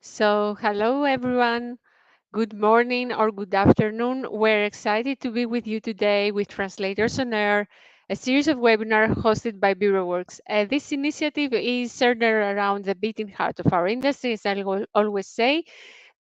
So, hello everyone. Good morning or good afternoon. We're excited to be with you today with Translators on Air, a series of webinars hosted by BureauWorks. This initiative is centered around the beating heart of our industry, as I always say.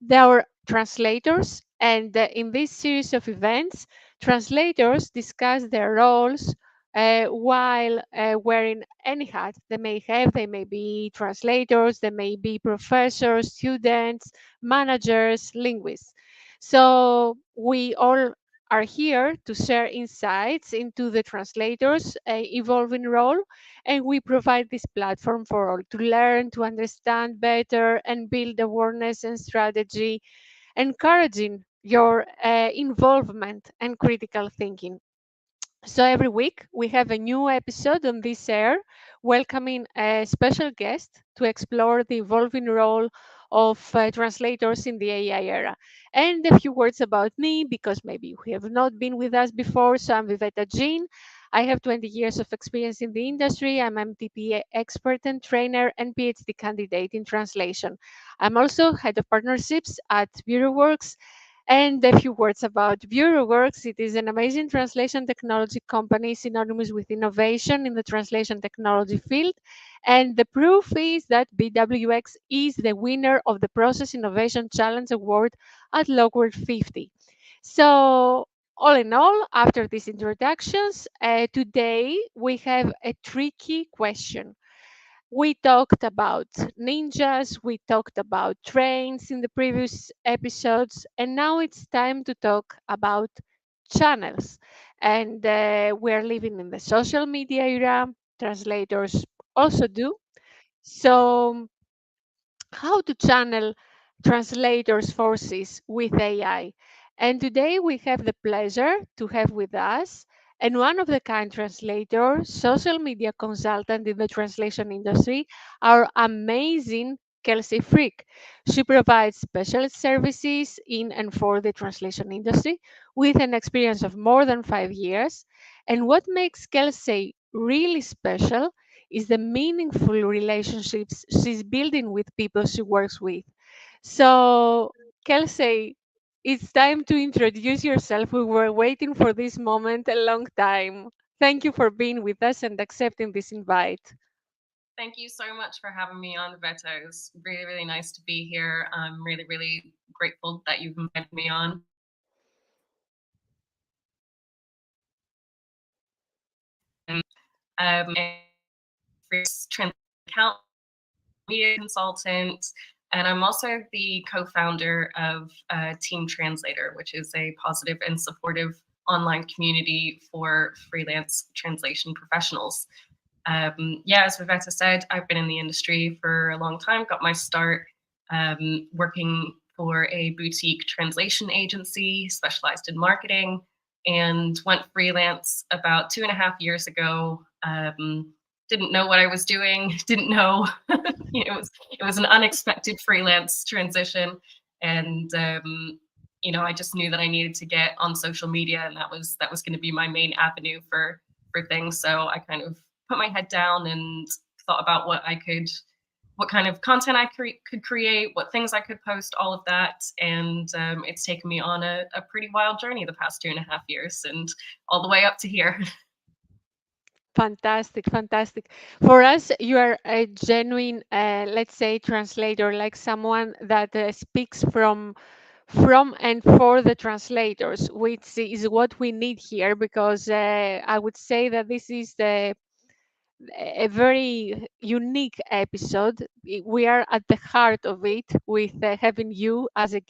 There are translators, and in this series of events, translators discuss their roles while wearing any hat they may have. They may be translators, they may be professors, students, managers, linguists. So we all are here to share insights into the translators' evolving role, and we provide this platform for all to learn, to understand better, and build awareness and strategy, encouraging your involvement and critical thinking. So every week we have a new episode on this air, welcoming a special guest to explore the evolving role of translators in the AI era. And a few words about me, because maybe you have not been with us before. So I'm Viveta Jean. I have 20 years of experience in the industry. I'm MTP expert and trainer and PhD candidate in translation. I'm also head of partnerships at BureauWorks, and a few words about BureauWorks. It is an amazing translation technology company synonymous with innovation in the translation technology field. And the proof is that BWX is the winner of the Process Innovation Challenge Award at Lockwood 50. So, all in all, after these introductions, today we have a tricky question. We talked about ninjas, we talked about trains in the previous episodes, and now it's time to talk about channels. And we're living in the social media era, translators also do. So, how to channel translators forces with AI. And today we have the pleasure to have with us and one of the kind translator, social media consultant in the translation industry, our amazing Kelsey Frick. She provides special services in and for the translation industry with an experience of more than 5 years. And what makes Kelsey really special is the meaningful relationships she's building with people she works with. So, Kelsey, it's time to introduce yourself. We were waiting for this moment a long time. Thank you for being with us and accepting this invite. Thank you so much for having me on, Veto. It's really, really nice to be here. I'm really, really grateful that you've invited me on. And account media consultant, and I'm also the co-founder of Team Translator, which is a positive and supportive online community for freelance translation professionals. Yeah, as Vivetta said, I've been in the industry for a long time, got my start working for a boutique translation agency specialized in marketing, and went freelance about 2.5 years ago. Didn't know what I was doing, didn't know, it was an unexpected freelance transition. And I just knew that I needed to get on social media, and that was going to be my main avenue for things. So I kind of put my head down and thought about what kind of content I could create, what things I could post, all of that. And it's taken me on a pretty wild journey the past 2.5 years, and all the way up to here. Fantastic, fantastic. For us, you are a genuine, let's say, translator, like someone that speaks from and for the translators, which is what we need here, because I would say that this is a very unique episode. We are at the heart of it with having you as a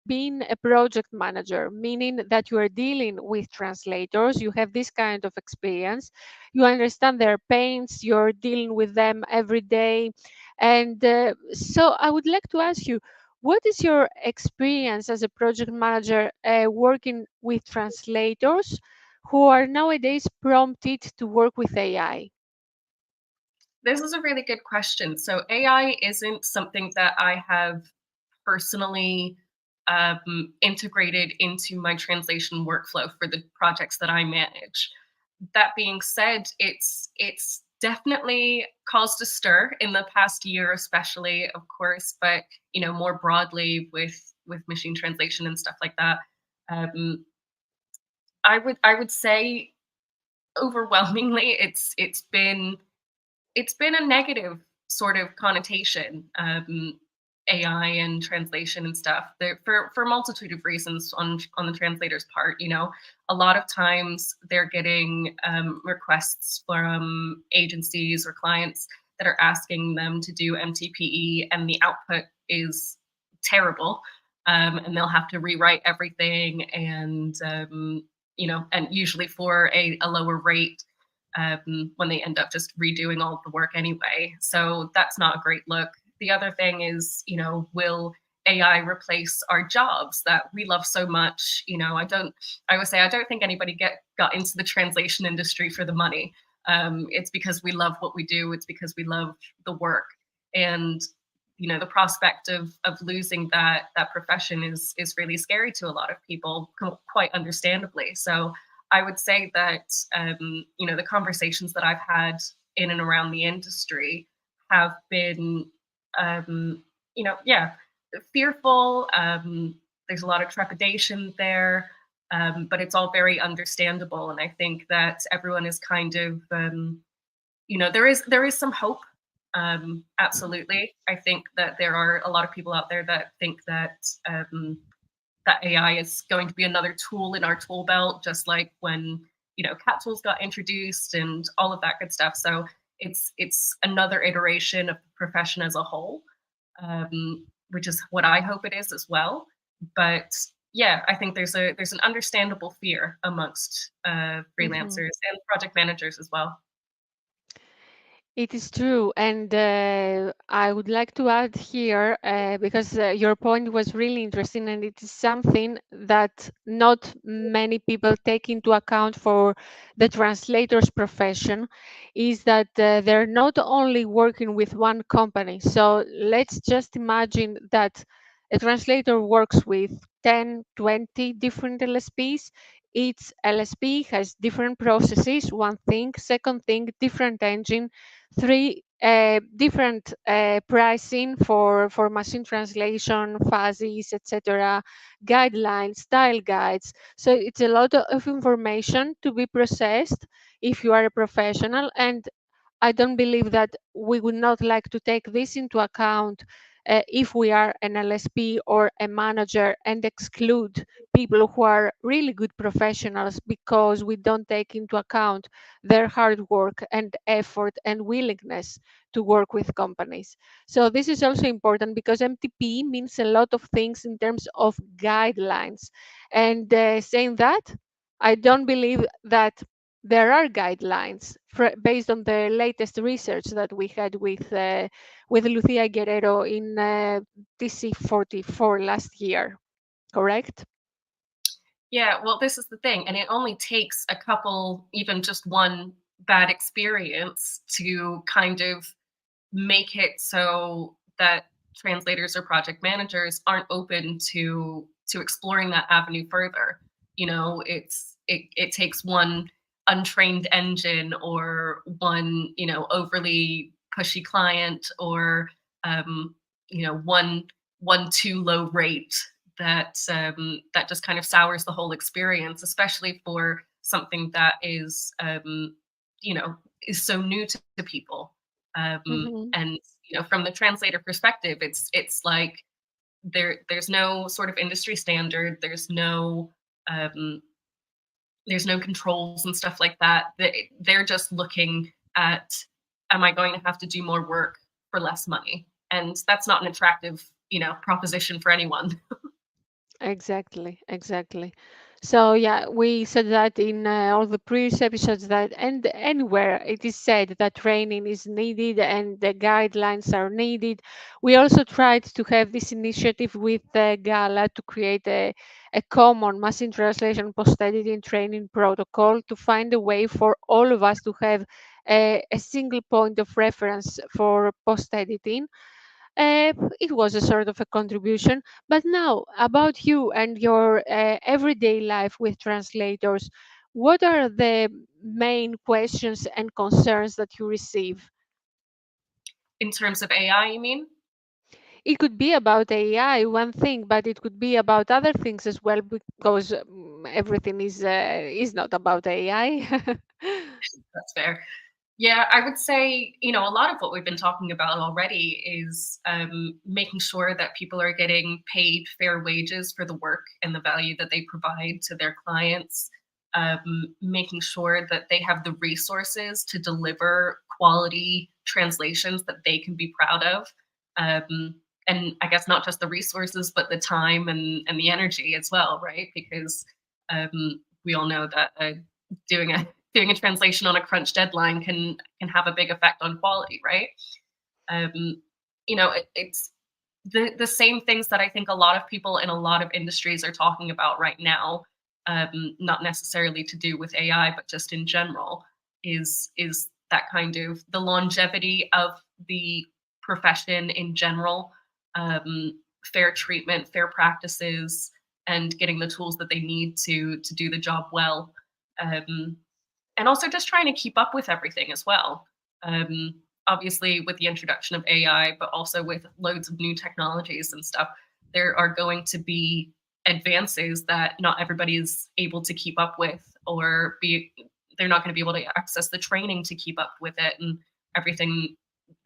being a project manager, meaning that you are dealing with translators, you have this kind of experience, you understand their pains, you're dealing with them every day. And so I would like to ask you, what is your experience as a project manager working with translators who are nowadays prompted to work with AI? This is a really good question. So AI isn't something that I have personally integrated into my translation workflow for the projects that I manage. That being said, it's definitely caused a stir in the past year, especially, of course, but more broadly with machine translation and stuff like that. Um, I would say overwhelmingly, it's been a negative sort of connotation, AI and translation and stuff. There for a multitude of reasons on the translator's part. A lot of times they're getting requests from agencies or clients that are asking them to do MTPE, and the output is terrible, and they'll have to rewrite everything, and usually for a lower rate, when they end up just redoing all of the work anyway. So that's not a great look. The other thing is, will AI replace our jobs that we love so much? I would say I don't think anybody got into the translation industry for the money. It's because we love what we do. It's because we love the work. And the prospect of losing that profession is really scary to a lot of people, quite understandably. So I would say that the conversations that I've had in and around the industry have been, yeah, fearful. There's a lot of trepidation there, but it's all very understandable. And I think that everyone is kind of, there is some hope. Absolutely, I think that there are a lot of people out there that think that AI is going to be another tool in our tool belt, just like when cat tools got introduced and all of that good stuff. So it's another iteration of the profession as a whole, which is what I hope it is as well. But yeah, I think there's an understandable fear amongst Mhm. freelancers and project managers as well. It is true, and I would like to add here because your point was really interesting, and it is something that not many people take into account for the translator's profession, is that they're not only working with one company. So let's just imagine that a translator works with 10, 20 different LSPs. Each LSP has different processes, one thing. Second thing, different engine. Three, different pricing for machine translation, fuzzies, etc., guidelines, style guides. So it's a lot of information to be processed if you are a professional. And I don't believe that we would not like to take this into account if we are an LSP or a manager, and exclude people who are really good professionals because we don't take into account their hard work and effort and willingness to work with companies. So this is also important because MTP means a lot of things in terms of guidelines. And saying that, I don't believe that there are guidelines based on the latest research that we had with Lucia Guerrero in TC44 last year, correct? Yeah, well, this is the thing, and it only takes a couple, even just one bad experience to kind of make it so that translators or project managers aren't open to exploring that avenue further. It takes one untrained engine, or one overly pushy client, or one too low rate, that just kind of sours the whole experience, especially for something that you know is so new to people. Hmm. And from the translator perspective, it's like there's no sort of industry standard. Um, there's no controls and stuff like that. They're just looking at, am I going to have to do more work for less money? And that's not an attractive proposition for anyone. Exactly, exactly. So yeah, we said that in all the previous episodes, that and anywhere it is said that training is needed and the guidelines are needed. We also tried to have this initiative with Gala to create a common machine translation post-editing training protocol to find a way for all of us to have a single point of reference for post-editing. It was a sort of a contribution. But now, about you and your everyday life with translators, what are the main questions and concerns that you receive? In terms of AI, you mean? It could be about AI, one thing, but it could be about other things as well, because everything is not about AI. That's fair. Yeah, I would say, a lot of what we've been talking about already is making sure that people are getting paid fair wages for the work and the value that they provide to their clients, making sure that they have the resources to deliver quality translations that they can be proud of. And I guess not just the resources, but the time and the energy as well, right? Because we all know that doing a translation on a crunch deadline can have a big effect on quality, right? Um, it's the same things that I think a lot of people in a lot of industries are talking about right now. Not necessarily to do with AI, but just in general, is that kind of the longevity of the profession in general, fair treatment, fair practices, and getting the tools that they need to do the job well. Um, and also just trying to keep up with everything as well. Um, Obviously, with the introduction of AI, but also with loads of new technologies and stuff, there are going to be advances that not everybody is able to keep up with, or be they're not going to be able to access the training to keep up with it and everything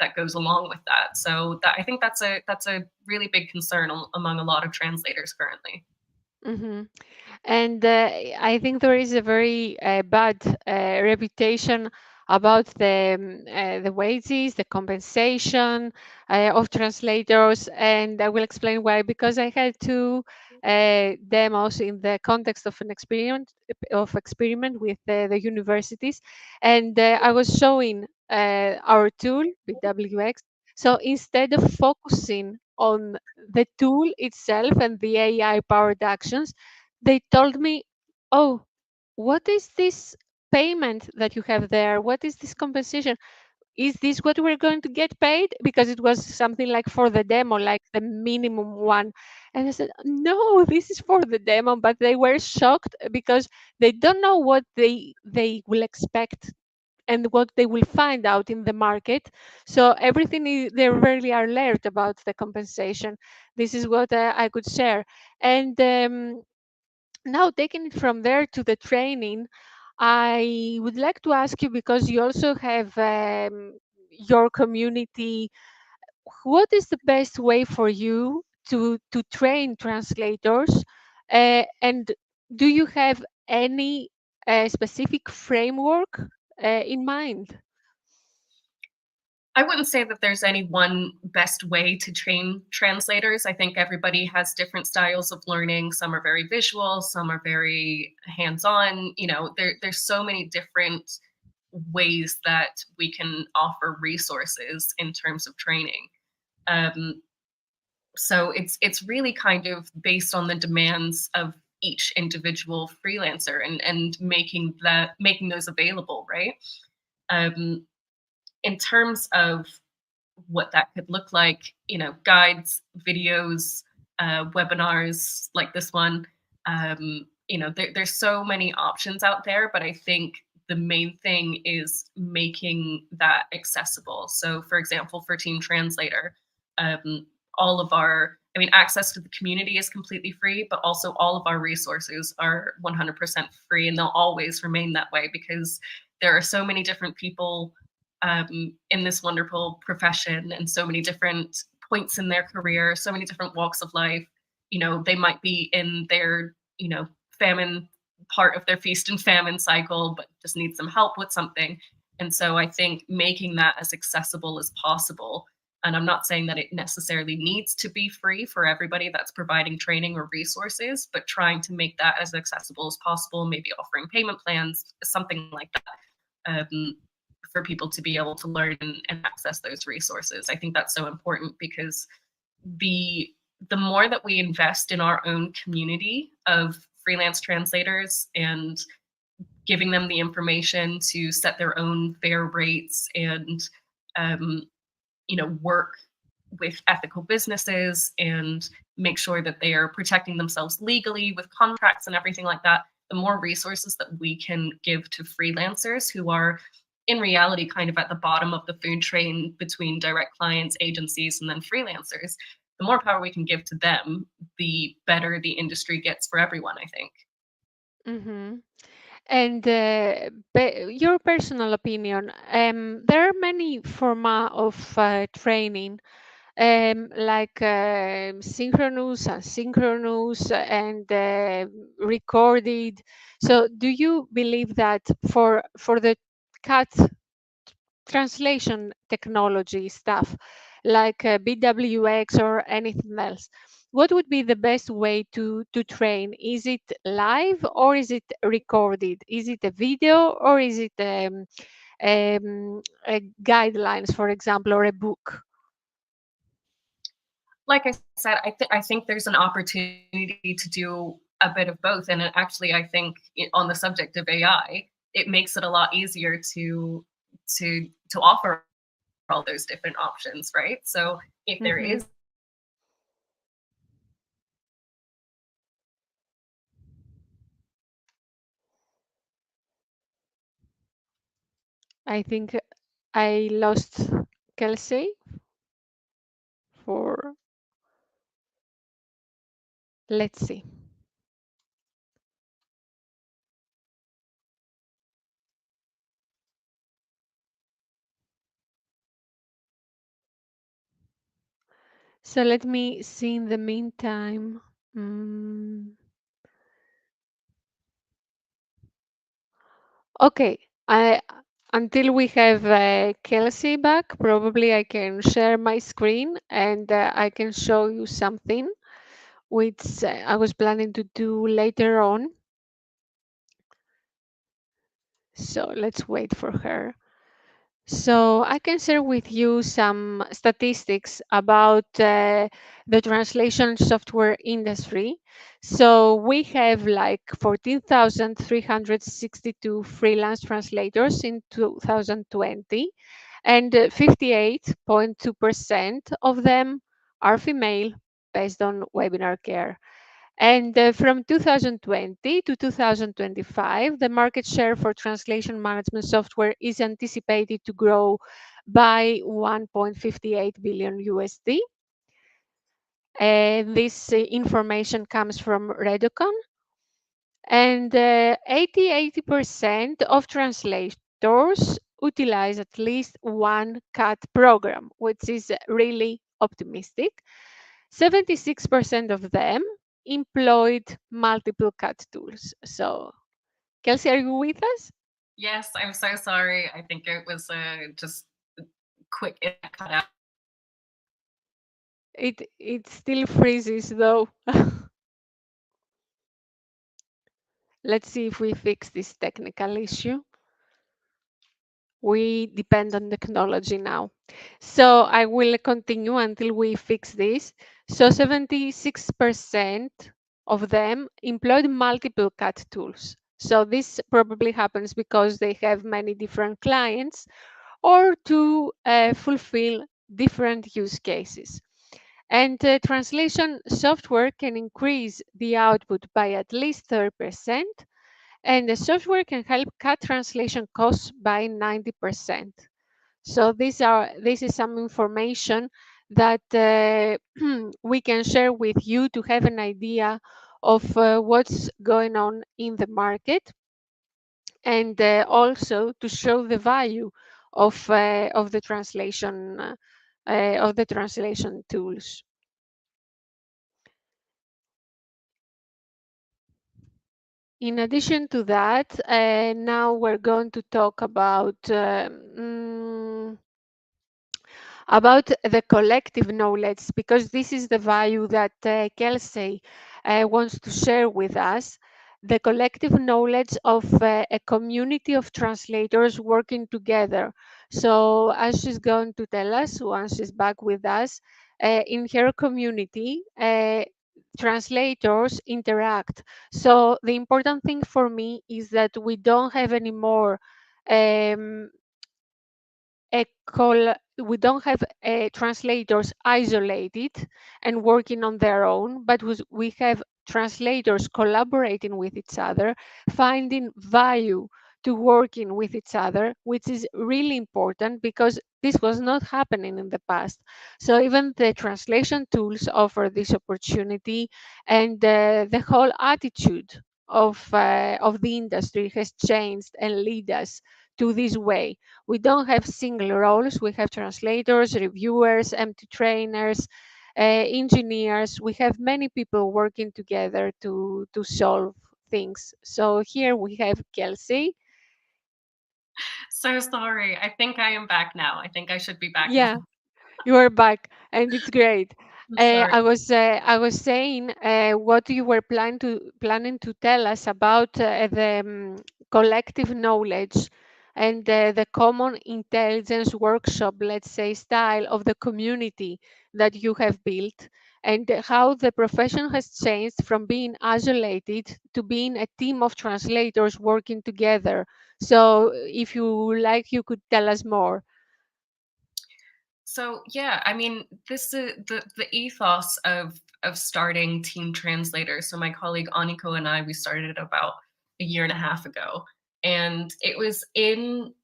that goes along with that. So that I think that's a really big concern among a lot of translators currently. Mhm. And I think there is a very bad reputation about the wages, the compensation of translators, and I will explain why. Because I had two demos in the context of an experiment with the universities, and I was showing our tool BWX. So instead of focusing on the tool itself and the AI powered actions, they told me, "Oh, what is this payment that you have there? What is this compensation? Is this what we're going to get paid?" Because it was something like for the demo, like the minimum one. And I said, "No, this is for the demo." But they were shocked because they don't know what they will expect and what they will find out in the market. So everything is, they're really alert about the compensation. This is what I could share. And now, taking it from there to the training, I would like to ask you, because you also have your community, what is the best way for you to train translators? And do you have any specific framework in mind? I wouldn't say that there's any one best way to train translators. I think everybody has different styles of learning. Some are very visual, some are very hands-on. There's so many different ways that we can offer resources in terms of training. Um, so it's really kind of based on the demands of each individual freelancer and making those available, right? Um, in terms of what that could look like, guides, videos, webinars like this one. There's so many options out there, but I think the main thing is making that accessible. So, for example, for Team Translator, all of our access to the community is completely free, but also all of our resources are 100% free, and they'll always remain that way because there are so many different people in this wonderful profession and so many different points in their career, so many different walks of life. They might be in their, famine part of their feast and famine cycle, but just need some help with something. And so I think making that as accessible as possible. And I'm not saying that it necessarily needs to be free for everybody that's providing training or resources, but trying to make that as accessible as possible, maybe offering payment plans, something like that. For people to be able to learn and access those resources. I think that's so important because the the more that we invest in our own community of freelance translators and giving them the information to set their own fair rates and um, work with ethical businesses and make sure that they are protecting themselves legally with contracts and everything like that, the more resources that we can give to freelancers who are in reality kind of at the bottom of the food chain between direct clients, agencies, and then freelancers, the more power we can give to them, the better the industry gets for everyone, I think. Mm-hmm. And your personal opinion, there are many format of training, like synchronous, asynchronous, and recorded. So, do you believe that for the cut translation technology stuff, like BWX or anything else, what would be the best way to train? Is it live or is it recorded? Is it a video or is it guidelines, for example, or a book? Like I said, I think there's an opportunity to do a bit of both. And actually, I think on the subject of AI, it makes it a lot easier to offer all those different options, right? So if there Hmm. is I think I lost Kelsey for, let's see. So let me see in the meantime. Mm, okay, I until we have Kelsey back, probably I can share my screen and I can show you something which I was planning to do later on. So let's wait for her. So I can share with you some statistics about the translation software industry. So we have like 14,362 freelance translators in 2020, and 58.2% of them are female based on webinar care. And from 2020 to 2025, the market share for translation management software is anticipated to grow by 1.58 billion USD. This information comes from Redocon, and 80% of translators utilize at least one CAT program, which is really optimistic. 76% of them employed multiple CAT tools. So, Kelsey, are you with us? yes, I'm so sorry. I think it was just quick it cut out. It still freezes though. Let's see if we fix this technical issue. We depend on technology now. So I will continue until we fix this. So 76% of them employed multiple CAT tools. So this probably happens because they have many different clients or to fulfill different use cases. And translation software can increase the output by at least 30%, and the software can help cut translation costs by 90%. So this is some information that we can share with you to have an idea of what's going on in the market, and also to show the value of the translation tools. In addition to that, now we're going to talk about the collective knowledge, because this is the value that Kelsey wants to share with us. The collective knowledge of a community of translators working together. So, as she's going to tell us once she's back with us, in her community, translators interact. So, the important thing for me is that we don't have any more um, we don't have translators isolated and working on their own, but we have translators collaborating with each other, finding value to working with each other, which is really important because this was not happening in the past. So even the translation tools offer this opportunity, and the whole attitude of the industry has changed and lead us to this way. We don't have single roles. We have translators, reviewers, MT trainers, engineers. We have many people working together to solve things. So here we have Kelsey. So sorry. I think I am back now. I think I should be back now. Yeah, you are back, and it's great. I'm sorry. I was saying what you were planning to tell us about the collective knowledge and the common intelligence workshop, let's say, style of the community that you have built, and how the profession has changed from being isolated to being a team of translators working together. So, if you like, you could tell us more. So yeah, I mean, this is the ethos of starting Team Translator. So my colleague Aniko and I, we started it about a year and a half ago, and it was in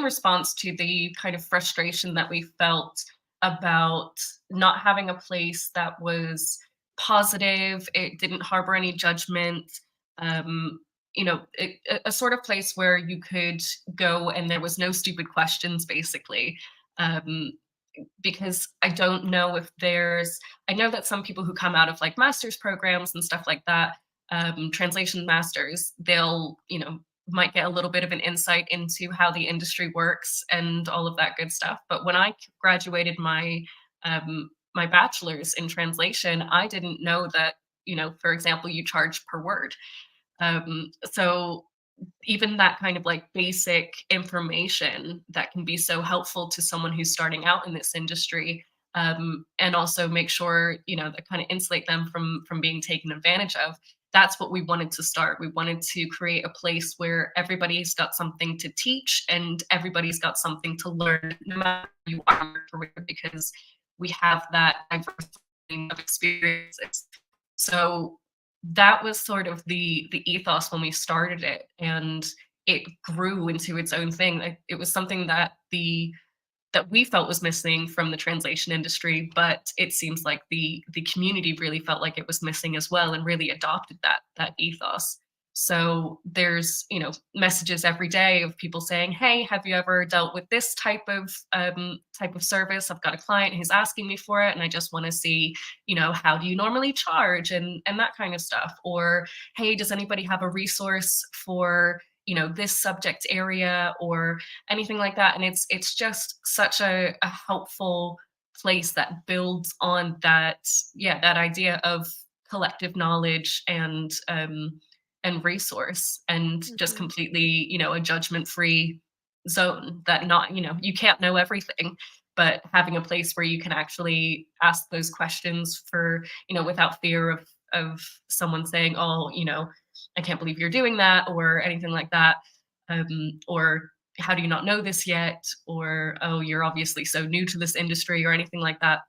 response to the kind of frustration that we felt about not having a place that was positive. It didn't harbor any judgment. Um, a sort of place where you could go and there was no stupid questions, basically. Um, because I don't know if there's, I know that some people who come out of like master's programs and stuff like that, translation masters, they'll, might get a little bit of an insight into how the industry works and all of that good stuff. But when I graduated my bachelor's in translation, I didn't know that, for example, you charge per word. So even that kind of like basic information that can be so helpful to someone who's starting out in this industry, and also make sure that kind of insulate them from being taken advantage of. That's what we wanted to start. We wanted to create a place where everybody's got something to teach and everybody's got something to learn, no matter where you are in your career, because we have that diverse of experiences. So that was sort of the ethos when we started it, and it grew into its own thing. Like, it was something that we felt was missing from the translation industry, but it seems like the community really felt like it was missing as well and really adopted that ethos. So there's messages every day of people saying, "Hey, have you ever dealt with this type of service? I've got a client who's asking me for it, and I just want to see, how do you normally charge and that kind of stuff." Or, "Hey, does anybody have a resource for this subject area or anything like that?" And it's just such a helpful place that builds on that idea of collective knowledge and resource, and just Mhm. completely a judgment free zone that not you can't know everything, but having a place where you can actually ask those questions for without fear of someone saying, "Oh, I can't believe you're doing that," or anything like that. Or, "How do you not know this yet?" Or, "Oh, you're obviously so new to this industry," or anything like that,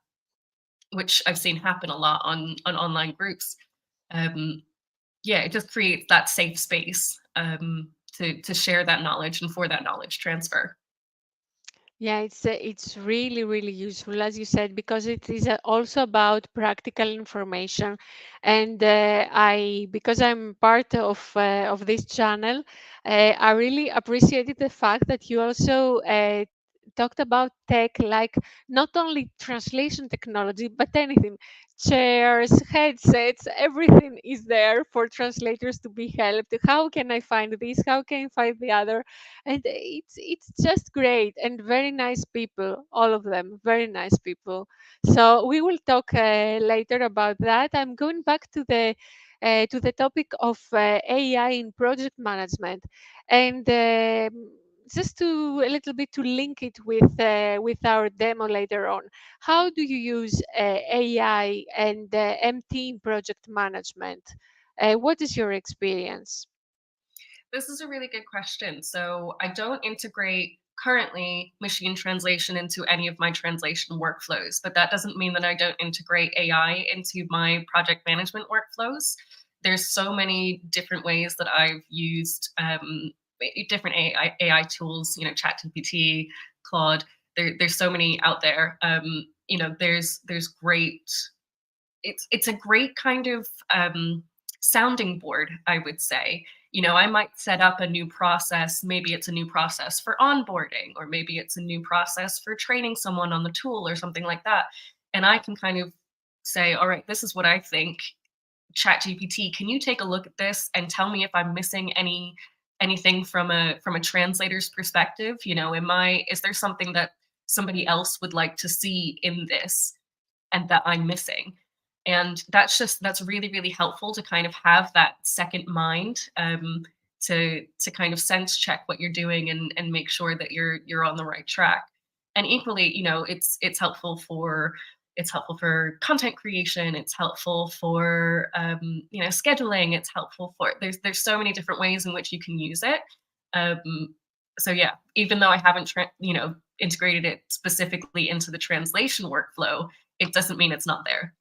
which I've seen happen a lot on online groups. Um, yeah, it just creates that safe space, to share that knowledge and for that knowledge transfer. Yeah, it's really really useful, as you said, because it is also about practical information, and I because I'm part of this channel, I really appreciated the fact that you also talked about tech, like not only translation technology, but anything, chairs, headsets, everything is there for translators to be helped. How can I find this? How can I find the other? And it's just great, and very nice people, all of them, very nice people. So we will talk later about that. I'm going back to the topic of AI in project management, and just to a little bit to link it with our demo later on. How do you use AI and MT in project management? What is your experience? This is a really good question. So I don't integrate currently machine translation into any of my translation workflows, but that doesn't mean that I don't integrate AI into my project management workflows. There's so many different ways that I've used different AI tools, ChatGPT, Claude. There's so many out there. There's great. It's a great kind of sounding board, I would say. I might set up a new process. Maybe it's a new process for onboarding, or maybe it's a new process for training someone on the tool or something like that. And I can kind of say, all right, this is what I think. ChatGPT, can you take a look at this and tell me if I'm missing anything from a translator's perspective? Is there something that somebody else would like to see in this and that I'm missing? And that's really, really helpful to kind of have that second mind, to kind of sense check what you're doing and make sure that you're on the right track. And equally, it's helpful for content creation. It's helpful for scheduling. It's helpful for there's so many different ways in which you can use it. So yeah, even though I haven't integrated it specifically into the translation workflow, it doesn't mean it's not there.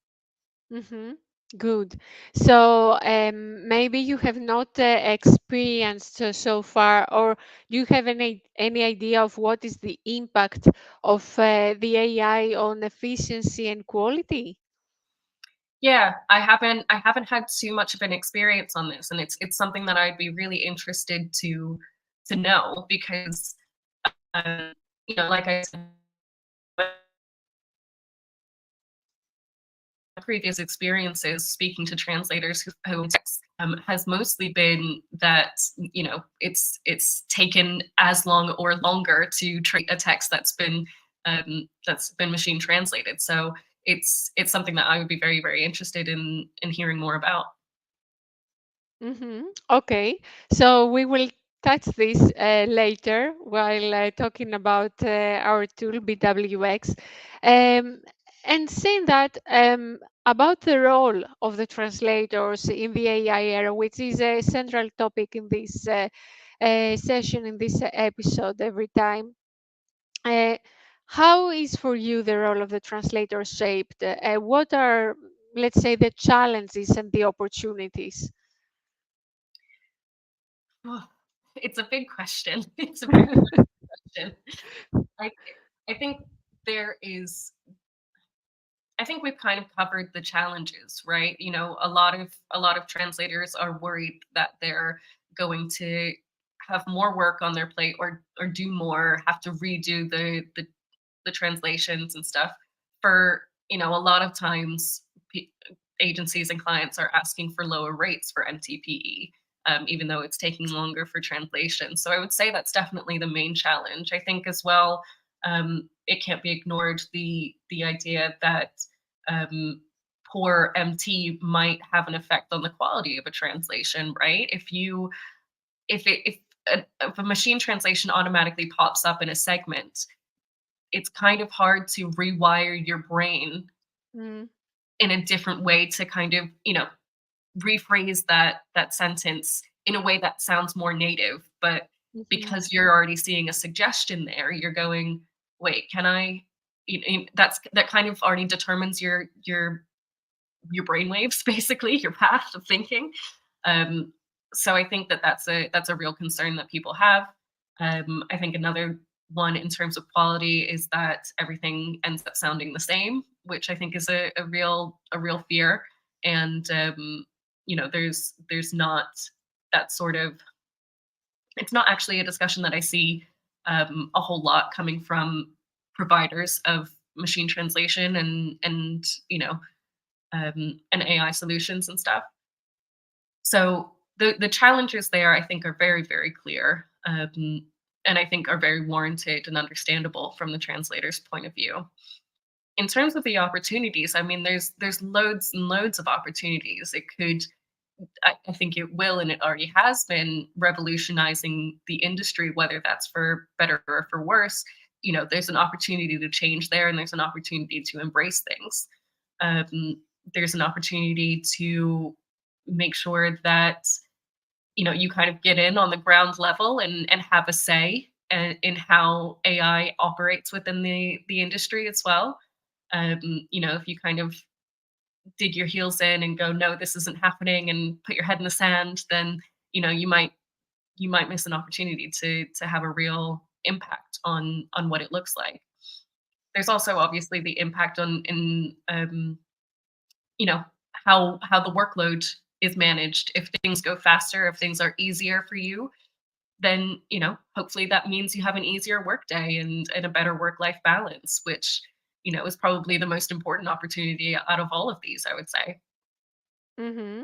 Mm-hmm. Good. So maybe you have not experienced so far, or you have any idea of what is the impact of the AI on efficiency and quality? Yeah, I haven't had too much of an experience on this, and it's something that I'd be really interested to know because like I said, previous experiences speaking to translators who has mostly been that it's taken as long or longer to treat a text that's been machine translated. So it's something that I would be very, very interested in hearing more about. Mm-hmm. Okay, so we will touch this later while talking about our tool BWX. Um, and saying that about the role of the translators in the AI era, which is a central topic in this session, in this episode every time. Uh, how is for you the role of the translator shaped? What are, let's say, the challenges and the opportunities? Oh, it's a big question. It's a very big question. I I think there is I think we've kind of covered the challenges, right? A lot of translators are worried that they're going to have more work on their plate, or do more, have to redo the translations and stuff. For a lot of times, agencies and clients are asking for lower rates for MTPE, even though it's taking longer for translation. So I would say that's definitely the main challenge. I think as well, it can't be ignored, the idea that um, poor MT might have an effect on the quality of a translation, right? If a machine translation automatically pops up in a segment, it's kind of hard to rewire your brain Mm, in a different way to kind of rephrase that sentence in a way that sounds more native. But mhm, because you're already seeing a suggestion there, you're going, wait, can I? That kind of already determines your brain waves, basically your path of thinking. um, so I think that that's a real concern that people have. I think another one in terms of quality is that everything ends up sounding the same, which I think is a real fear. And there's not that sort of it's not actually a discussion that I see a whole lot coming from providers of machine translation and AI solutions and stuff. So the challenges there, I think, are very, very clear, and I think are very warranted and understandable from the translator's point of view. In terms of the opportunities, I mean, there's loads and loads of opportunities. I think it will, and it already has been revolutionizing the industry, whether that's for better or for worse. There's an opportunity to change there, and there's an opportunity to embrace things. Um, there's an opportunity to make sure that you kind of get in on the ground level and have a say, in how AI operates within the industry as well. If you kind of dig your heels in and go, no, this isn't happening, and put your head in the sand, then you might miss an opportunity to have a real impact on what it looks like. There's also obviously the impact on in you know how the workload is managed. If things go faster, if things are easier for you, then hopefully that means you have an easier workday and a better work life balance, which is probably the most important opportunity out of all of these, I would say. Mm-hmm.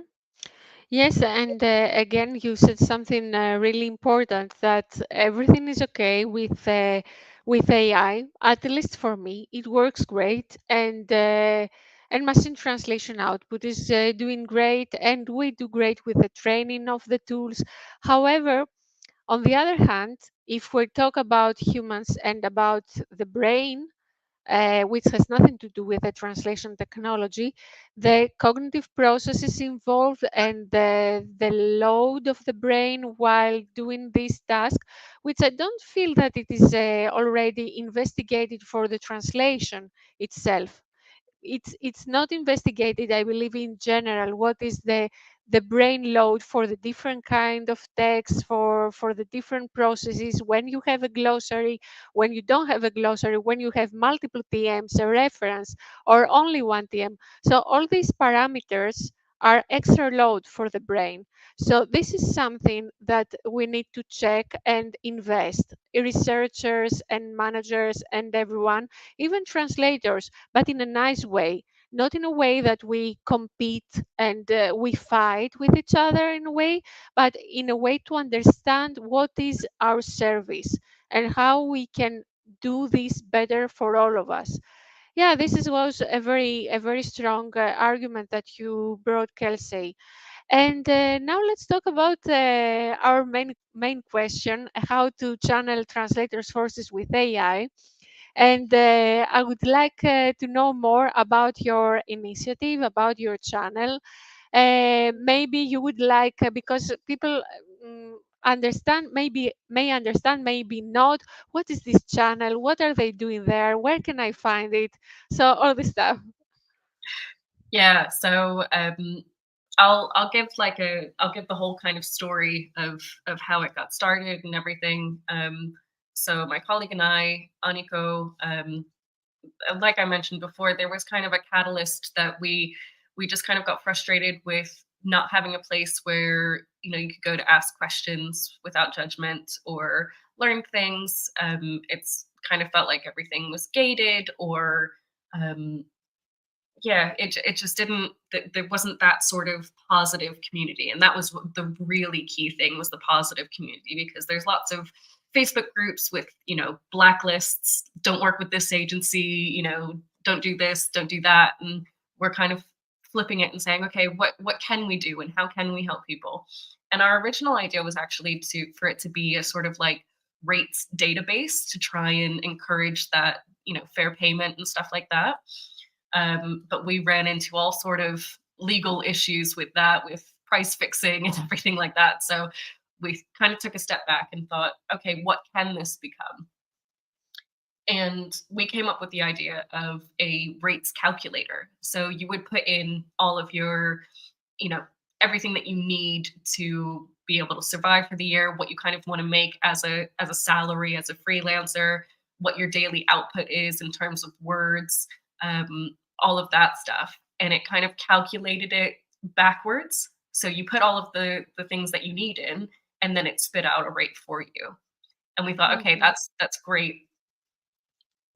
Yes, and again, you said something really important, that everything is okay with AI. At least for me, it works great, and machine translation output is doing great, and we do great with the training of the tools. However, on the other hand, if we talk about humans and about the brain, which has nothing to do with the translation technology, the cognitive processes involved and the load of the brain while doing this task, which I don't feel that it is already investigated for the translation itself. It's not investigated, I believe, in general, what is the brain load for the different kind of text, for the different processes, when you have a glossary, when you don't have a glossary, when you have multiple TMs, a reference, or only one TM. So all these parameters are extra load for the brain. So this is something that we need to check and invest, researchers and managers and everyone, even translators, but in a nice way, not in a way that we compete and we fight with each other in a way, but in a way to understand what is our service and how we can do this better for all of us. Yeah, was a very strong argument that you brought, Kelsey. And now let's talk about our main question: how to channel translators' forces with AI. And I would like to know more about your initiative, about your channel. Maybe you would like, because people understand, maybe may understand, maybe not. What is this channel? What are they doing there? Where can I find it? So all this stuff. Yeah, so I'll give the whole kind of story of how it got started and everything. So my colleague and I, Aniko, like I mentioned before, there was kind of a catalyst that we just kind of got frustrated with not having a place where you could go to ask questions without judgment or learn things. It's kind of felt like everything was gated, or um, yeah, it just didn't. There wasn't that sort of positive community, and that was the really key thing, was the positive community, because there's lots of Facebook groups with blacklists. Don't work with this agency. Don't do this, don't do that, and we're kind of flipping it and saying, okay, what can we do and how can we help people? And our original idea was actually to for it to be a sort of like rates database to try and encourage that fair payment and stuff like that. But we ran into all sort of legal issues with that, with price fixing and everything like that. So we kind of took a step back and thought, okay, what can this become? And we came up with the idea of a rates calculator. So you would put in all of your, you know, everything that you need to be able to survive for the year, what you kind of want to make as a salary, as a freelancer, what your daily output is in terms of words, all of that stuff. And it kind of calculated it backwards. So you put all of the things that you need in, and then it spit out a rate for you. And we thought, okay, Mhm. that's great.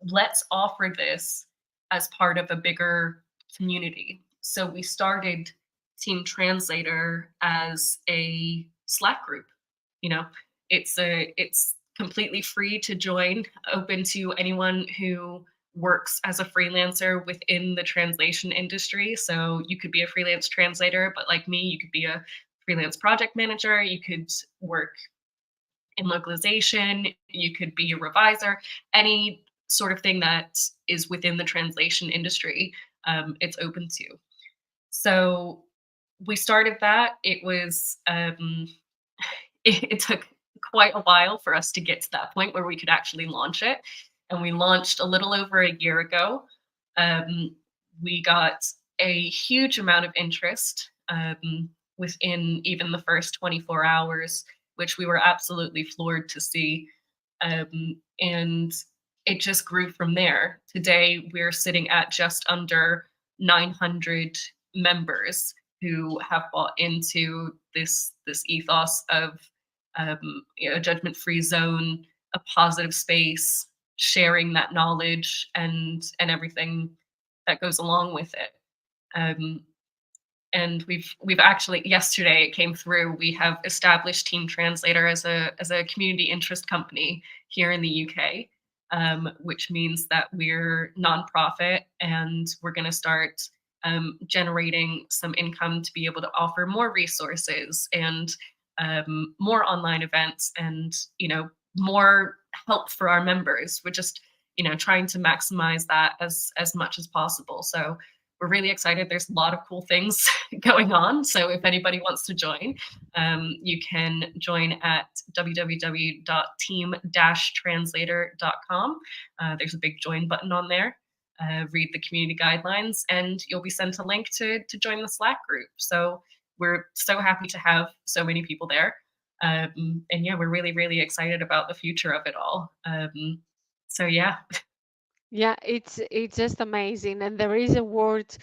Let's offer this as part of a bigger community. So we started Team Translator as a Slack group. You know, it's completely free to join, open to anyone who works as a freelancer within the translation industry. So you could be a freelance translator, but like me, you could be a freelance project manager, you could work in localization, you could be a reviser, any sort of thing that is within the translation industry, it's open to. So we started that. It was it took quite a while for us to get to that point where we could actually launch it. And we launched a little over a year ago. We got a huge amount of interest within even the first 24 hours, which we were absolutely floored to see. And it just grew from there. Today, we're sitting at just under 900 members who have bought into this ethos of a judgment-free zone, a positive space, sharing that knowledge and everything that goes along with it. Um, and we've actually, yesterday it came through, we have established Team Translator as a community interest company here in the UK, which means that we're nonprofit and we're going to start generating some income to be able to offer more resources and more online events and more help for our members. We're just trying to maximize that as much as possible. So we're really excited. There's a lot of cool things going on. So if anybody wants to join, you can join at www.team-translator.com. There's a big join button on there. Read the community guidelines, and you'll be sent a link to join the Slack group. So we're so happy to have so many people there. And yeah, we're really, really excited about the future of it all. So yeah. Yeah, it's just amazing, and there is a word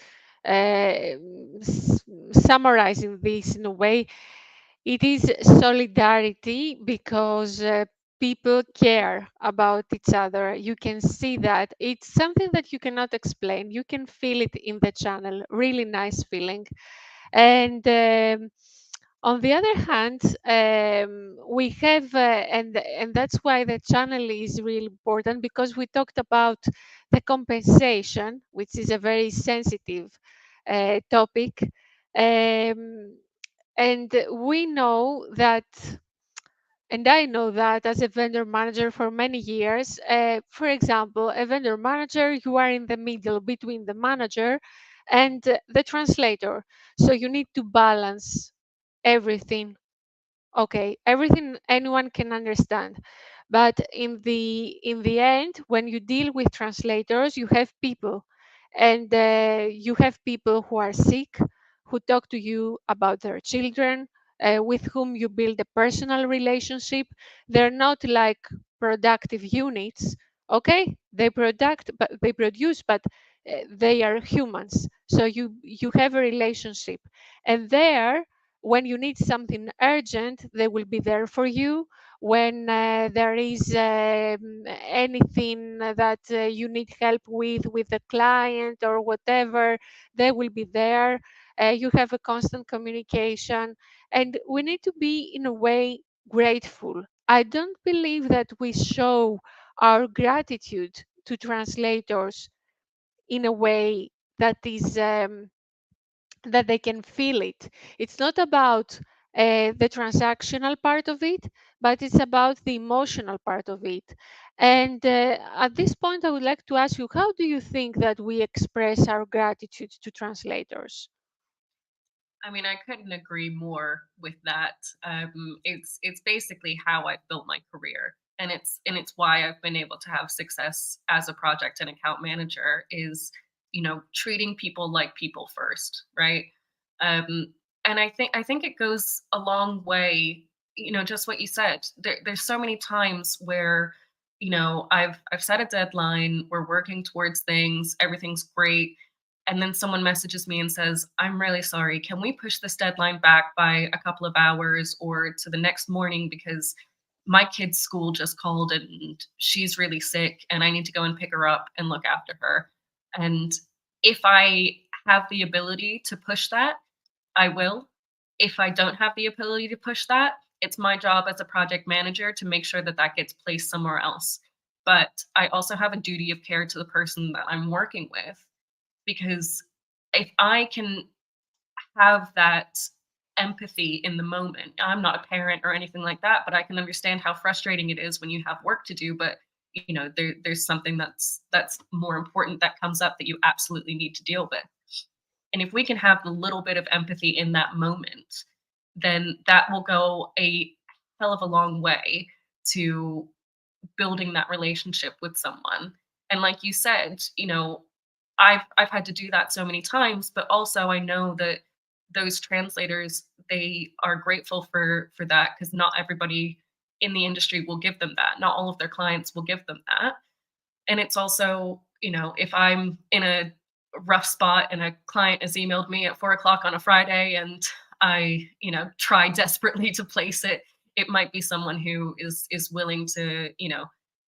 summarizing this in a way. It is solidarity because people care about each other. You can see that it's something that you cannot explain. You can feel it in the channel. Really nice feeling. And on the other hand, we have, and that's why the channel is really important, because we talked about the compensation, which is a very sensitive topic. Um, and we know that, and I know that as a vendor manager for many years. For example, a vendor manager, you are in the middle between the manager and the translator. So you need to balance everything. Okay, everything anyone can understand. But in the end, when you deal with translators, you have people, and you have people who are sick, who talk to you about their children, with whom you build a personal relationship. They're not like productive units. Okay, they produce, but they are humans. So you have a relationship, and there, when you need something urgent, they will be there for you. When there is anything that you need help with the client or whatever, they will be there. You have a constant communication, and we need to be, in a way, grateful. I don't believe that we show our gratitude to translators in a way that is that they can feel it. It's not about the transactional part of it, but it's about the emotional part of it. And at this point, I would like to ask you, how do you think that we express our gratitude to translators? I mean, I couldn't agree more with that. It's basically how I've built my career, and it's why I've been able to have success as a project and account manager. Is treating people like people first, right? And I think it goes a long way. Just what you said. There's so many times where I've set a deadline. We're working towards things. Everything's great, and then someone messages me and says, "I'm really sorry. Can we push this deadline back by a couple of hours or to the next morning because my kid's school just called and she's really sick and I need to go and pick her up and look after her." And if I have the ability to push that, I will. If I don't have the ability to push that, it's my job as a project manager to make sure that that gets placed somewhere else. But I also have a duty of care to the person that I'm working with, because if I can have that empathy in the moment, I'm not a parent or anything like that, but I can understand how frustrating it is when you have work to do, but there's something that's more important that comes up that you absolutely need to deal with. And if we can have a little bit of empathy in that moment, then that will go a hell of a long way to building that relationship with someone. And like you said, I've had to do that so many times, but also I know that those translators, they are grateful for that, because not everybody in the industry will give them that. Not all of their clients will give them that. And it's also, if I'm in a rough spot and a client has emailed me at 4 o'clock on a Friday and I, try desperately to place it, it might be someone who is willing to,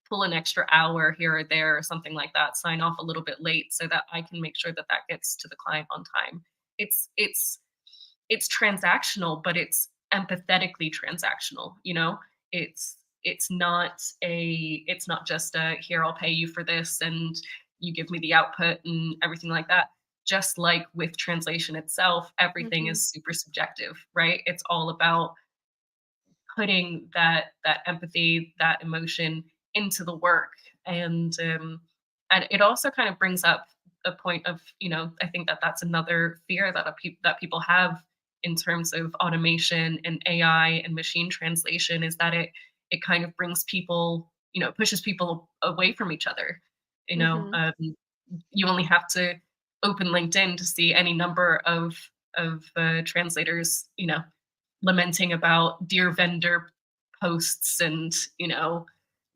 pull an extra hour here or there or something like that, sign off a little bit late so that I can make sure that that gets to the client on time. It's transactional, but it's empathetically transactional, it's it's not just a, here, I'll pay you for this and you give me the output and everything like that. Just like with translation itself, everything Mhm. is super subjective, right? It's all about putting that empathy, that emotion into the work. And it also kind of brings up a point of, I think that that's another fear that that people have in terms of automation and AI and machine translation, is that it kind of brings people, pushes people away from each other. you know Mhm. um, you only have to open LinkedIn to see any number of translators, lamenting about dear vendor posts, and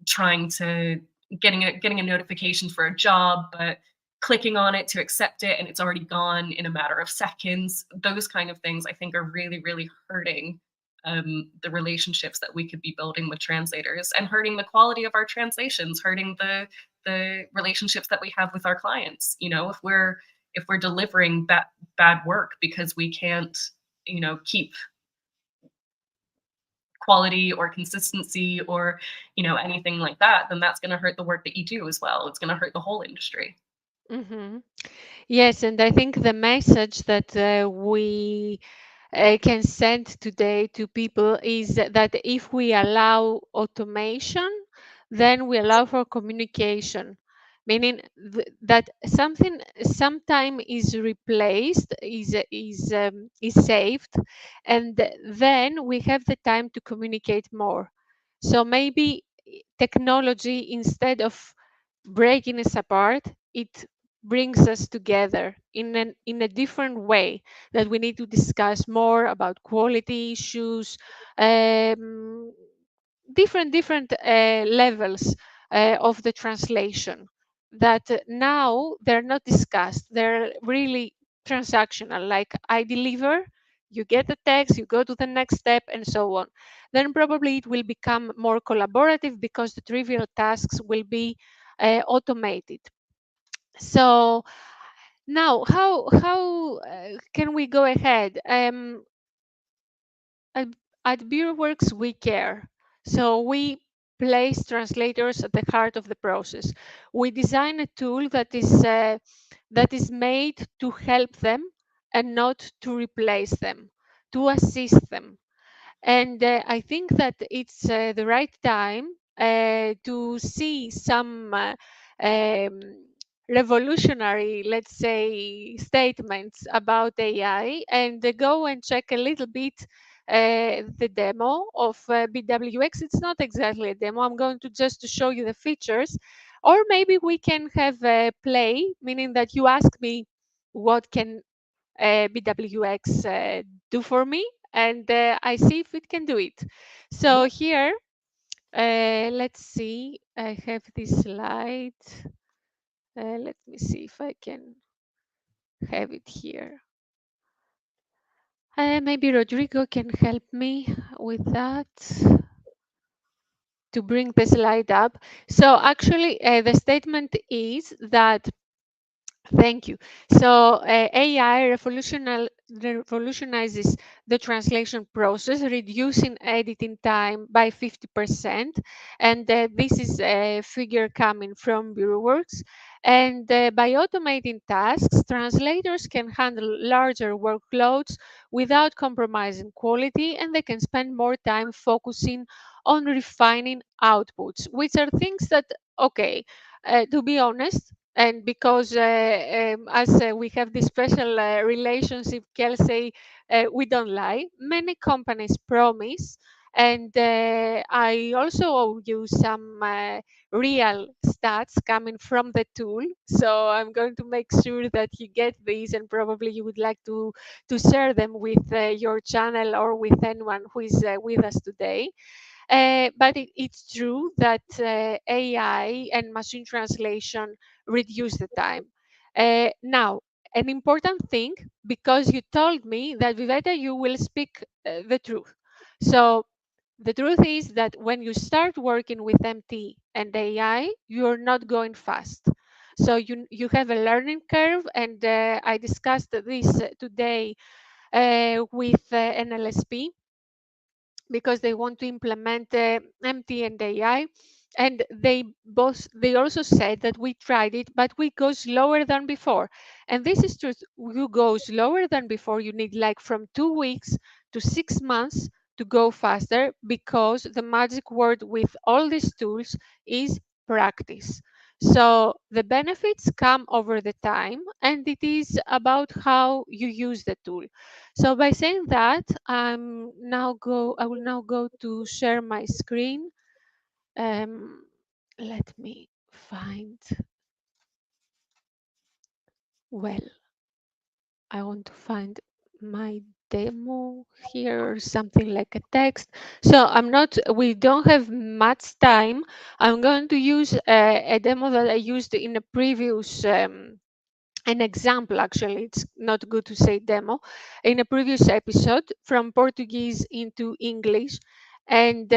trying to getting a notification for a job, but clicking on it to accept it and it's already gone in a matter of seconds. Those kind of things, I think, are really, really hurting the relationships that we could be building with translators, and hurting the quality of our translations, hurting the relationships that we have with our clients. If we're delivering bad work because we can't, keep quality or consistency or anything like that, then that's going to hurt the work that you do as well. It's going to hurt the whole industry. Mhm. Yes, and I think the message that we can send today to people is that if we allow automation, then we allow for communication, meaning that something sometime is replaced, is saved, and then we have the time to communicate more. So maybe technology, instead of breaking us apart, it brings us together in a different way, that we need to discuss more about quality issues, um, different levels of the translation, that now they're not discussed, they're really transactional, like I deliver, you get the text, you go to the next step, and so on. Then probably it will become more collaborative because the trivial tasks will be automated. So now, how can we go ahead? At, at BureauWorks, we care. So we place translators at the heart of the process. We design a tool that is made to help them and not to replace them, to assist them. And I think that it's the right time to see some um, revolutionary, let's say, statements about AI, and go and check a little bit the demo of BWX. It's not exactly a demo. I'm going to just to show you the features, or maybe we can have a play, meaning that you ask me what can BWX do for me, and I see if it can do it. So Yeah. here, let's see, I have this slide. Let me see if I can have it here. Maybe Rodrigo can help me with that to bring the slide up. So actually, the statement is that, thank you. So AI revolutionizes the translation process, reducing editing time by 50%. And this is a figure coming from BureauWorks. And by automating tasks, translators can handle larger workloads without compromising quality, and they can spend more time focusing on refining outputs, which are things that, okay, to be honest, and because as we have this special relationship, Kelsey, we don't lie. Many companies promise And I also owe you some real stats coming from the tool. So I'm going to make sure that you get these, and probably you would like to share them with your channel or with anyone who is with us today. But it's true that AI and machine translation reduce the time. Now, an important thing, because you told me that Viveta, you will speak the truth. So the truth is that when you start working with MT and AI, you're not going fast. So you have a learning curve, and I discussed this today with an LSP because they want to implement MT and AI. And they also said that we tried it, but we go slower than before. And this is true. You go slower than before. You need like from 2 weeks to 6 months to go faster, because the magic word with all these tools is practice. So the benefits come over the time, and it is about how you use the tool. So by saying that, I will now go to share my screen. Let me find, well, I want to find my demo here, or something like a text. So we don't have much time. I'm going to use a demo that I used in a previous an example. Actually, it's not good to say demo, in a previous episode, from Portuguese into English. And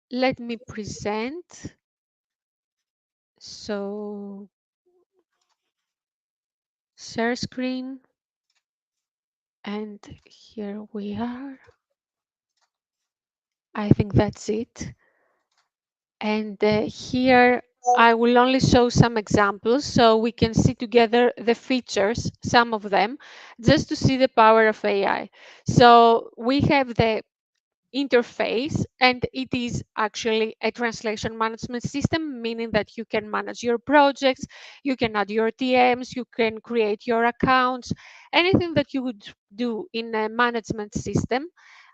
let me present. So share screen, and here we are. I think that's it. And here I will only show some examples so we can see together the features, some of them, just to see the power of AI. So we have the interface, and it is actually a translation management system, meaning that you can manage your projects, you can add your TMs, you can create your accounts, anything that you would do in a management system.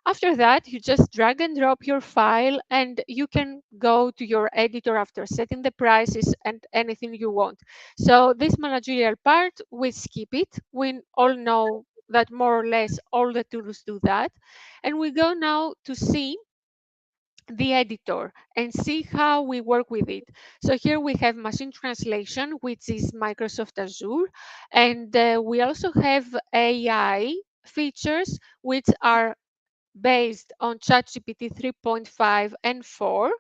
After that, you just drag and drop your file, and you can go to your editor after setting the prices and anything you want. So this managerial part, we skip it. We all know that more or less all the tools do that. And we go now to see the editor and see how we work with it. So here we have machine translation, which is Microsoft Azure. And we also have AI features, which are based on ChatGPT 3.5 and 4.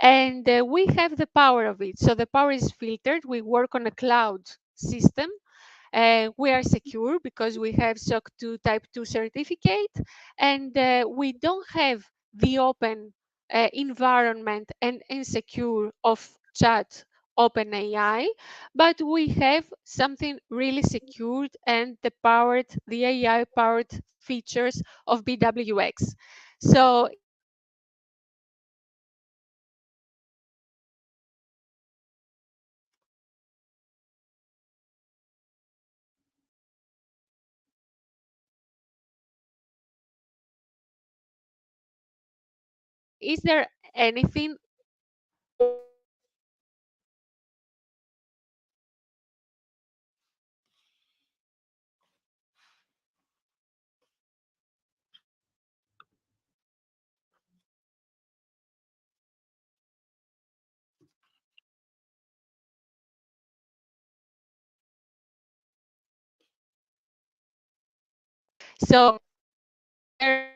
And we have the power of it. So the power is filtered. We work on a cloud system. We are secure because we have SOC 2 Type 2 certificate, and we don't have the open environment and insecure of chat OpenAI, but we have something really secured and the AI powered features of BWX. So if you go to the editor and see how we work with it, so here we have is there anything so there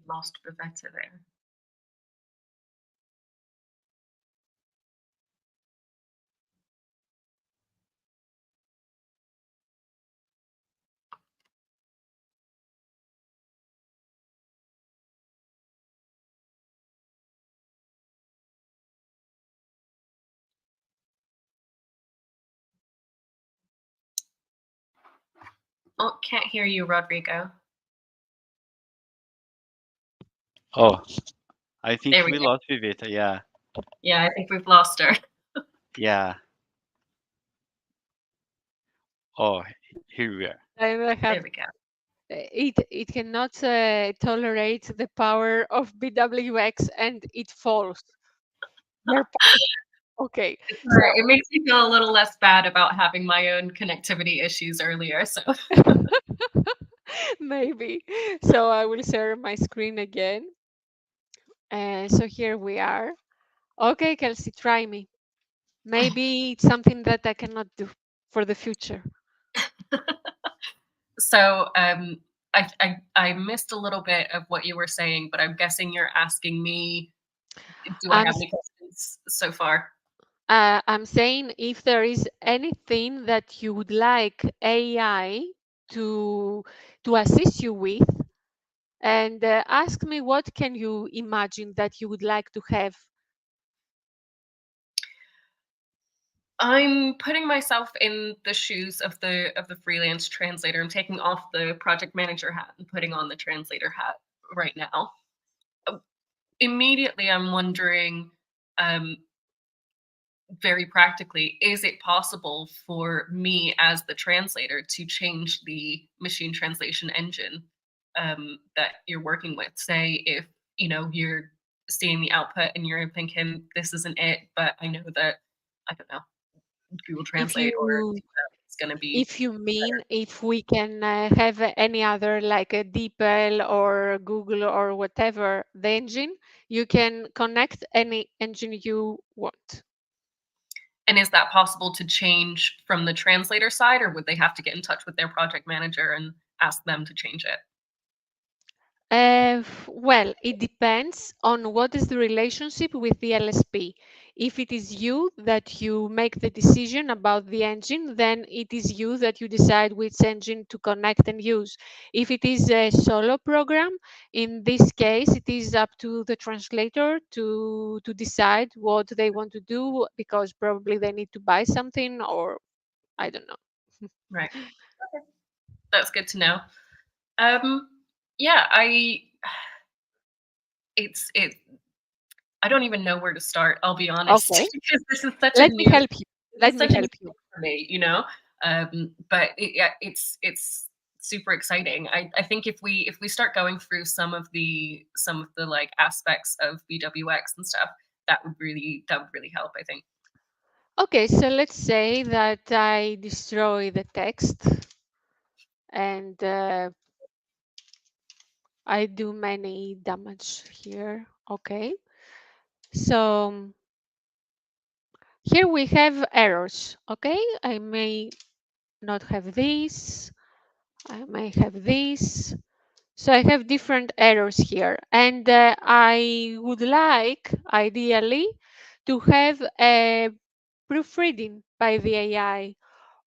Lost Bavetta there. Oh, can't hear you, Rodrigo. Oh, I think There we we go. lost Vivita. Yeah, Yeah, I think we've lost her. yeah. Oh, here we are. I There have we go. it cannot tolerate the power of BWX and it falls. Their okay, It's all so right. It makes me feel a little less bad about having my own connectivity issues earlier. So maybe. So I will share my screen again. So here we are. Okay, Kelsey, try me. Maybe it's something that I cannot do for the future. so I missed a little bit of what you were saying, but I'm guessing you're asking me, do I I'm have s- any questions so far? I'm saying if there is anything that you would like AI to assist you with, and ask me what can you imagine that you would like to have. I'm putting myself in the shoes of the freelance translator. I'm taking off the project manager hat and putting on the translator hat right now. Uh, Immediately, I'm wondering, um, very practically, is it possible for me as the translator to change the machine translation engine that you're working with? Say if you're seeing the output and you're thinking this isn't it, but I know that I don't know Google If Translate or you it's going to be if you mean better. if we can have any other like a DeepL or Google or whatever the engine, you can connect any engine you want. And is that possible to change from the translator side, or would they have to get in touch with their project manager and ask them to change it? Well, it depends on what is the relationship with the LSP. If it is you that you make the decision about the engine, then it is you that you decide which engine to connect and use. If it is a solo program, in this case, it is up to the translator to decide what they want to do because probably they need to buy something or I don't know. Right. Okay. That's good to know. Um, yeah, it's it. I don't even know where to start. I'll be honest, Okay, because this is such a let me new help you. this Let is me such a new help you. thing for me, you know. But yeah, it's super exciting. I think if we start going through some of the like aspects of BWX and stuff, that would really help. I think. Okay, so let's say that I destroy the text and I do many damage here. Okay, so here we have errors. Okay, I may not have this, I may have this. So I have different errors here, and I would like, ideally, to have a proofreading by the AI.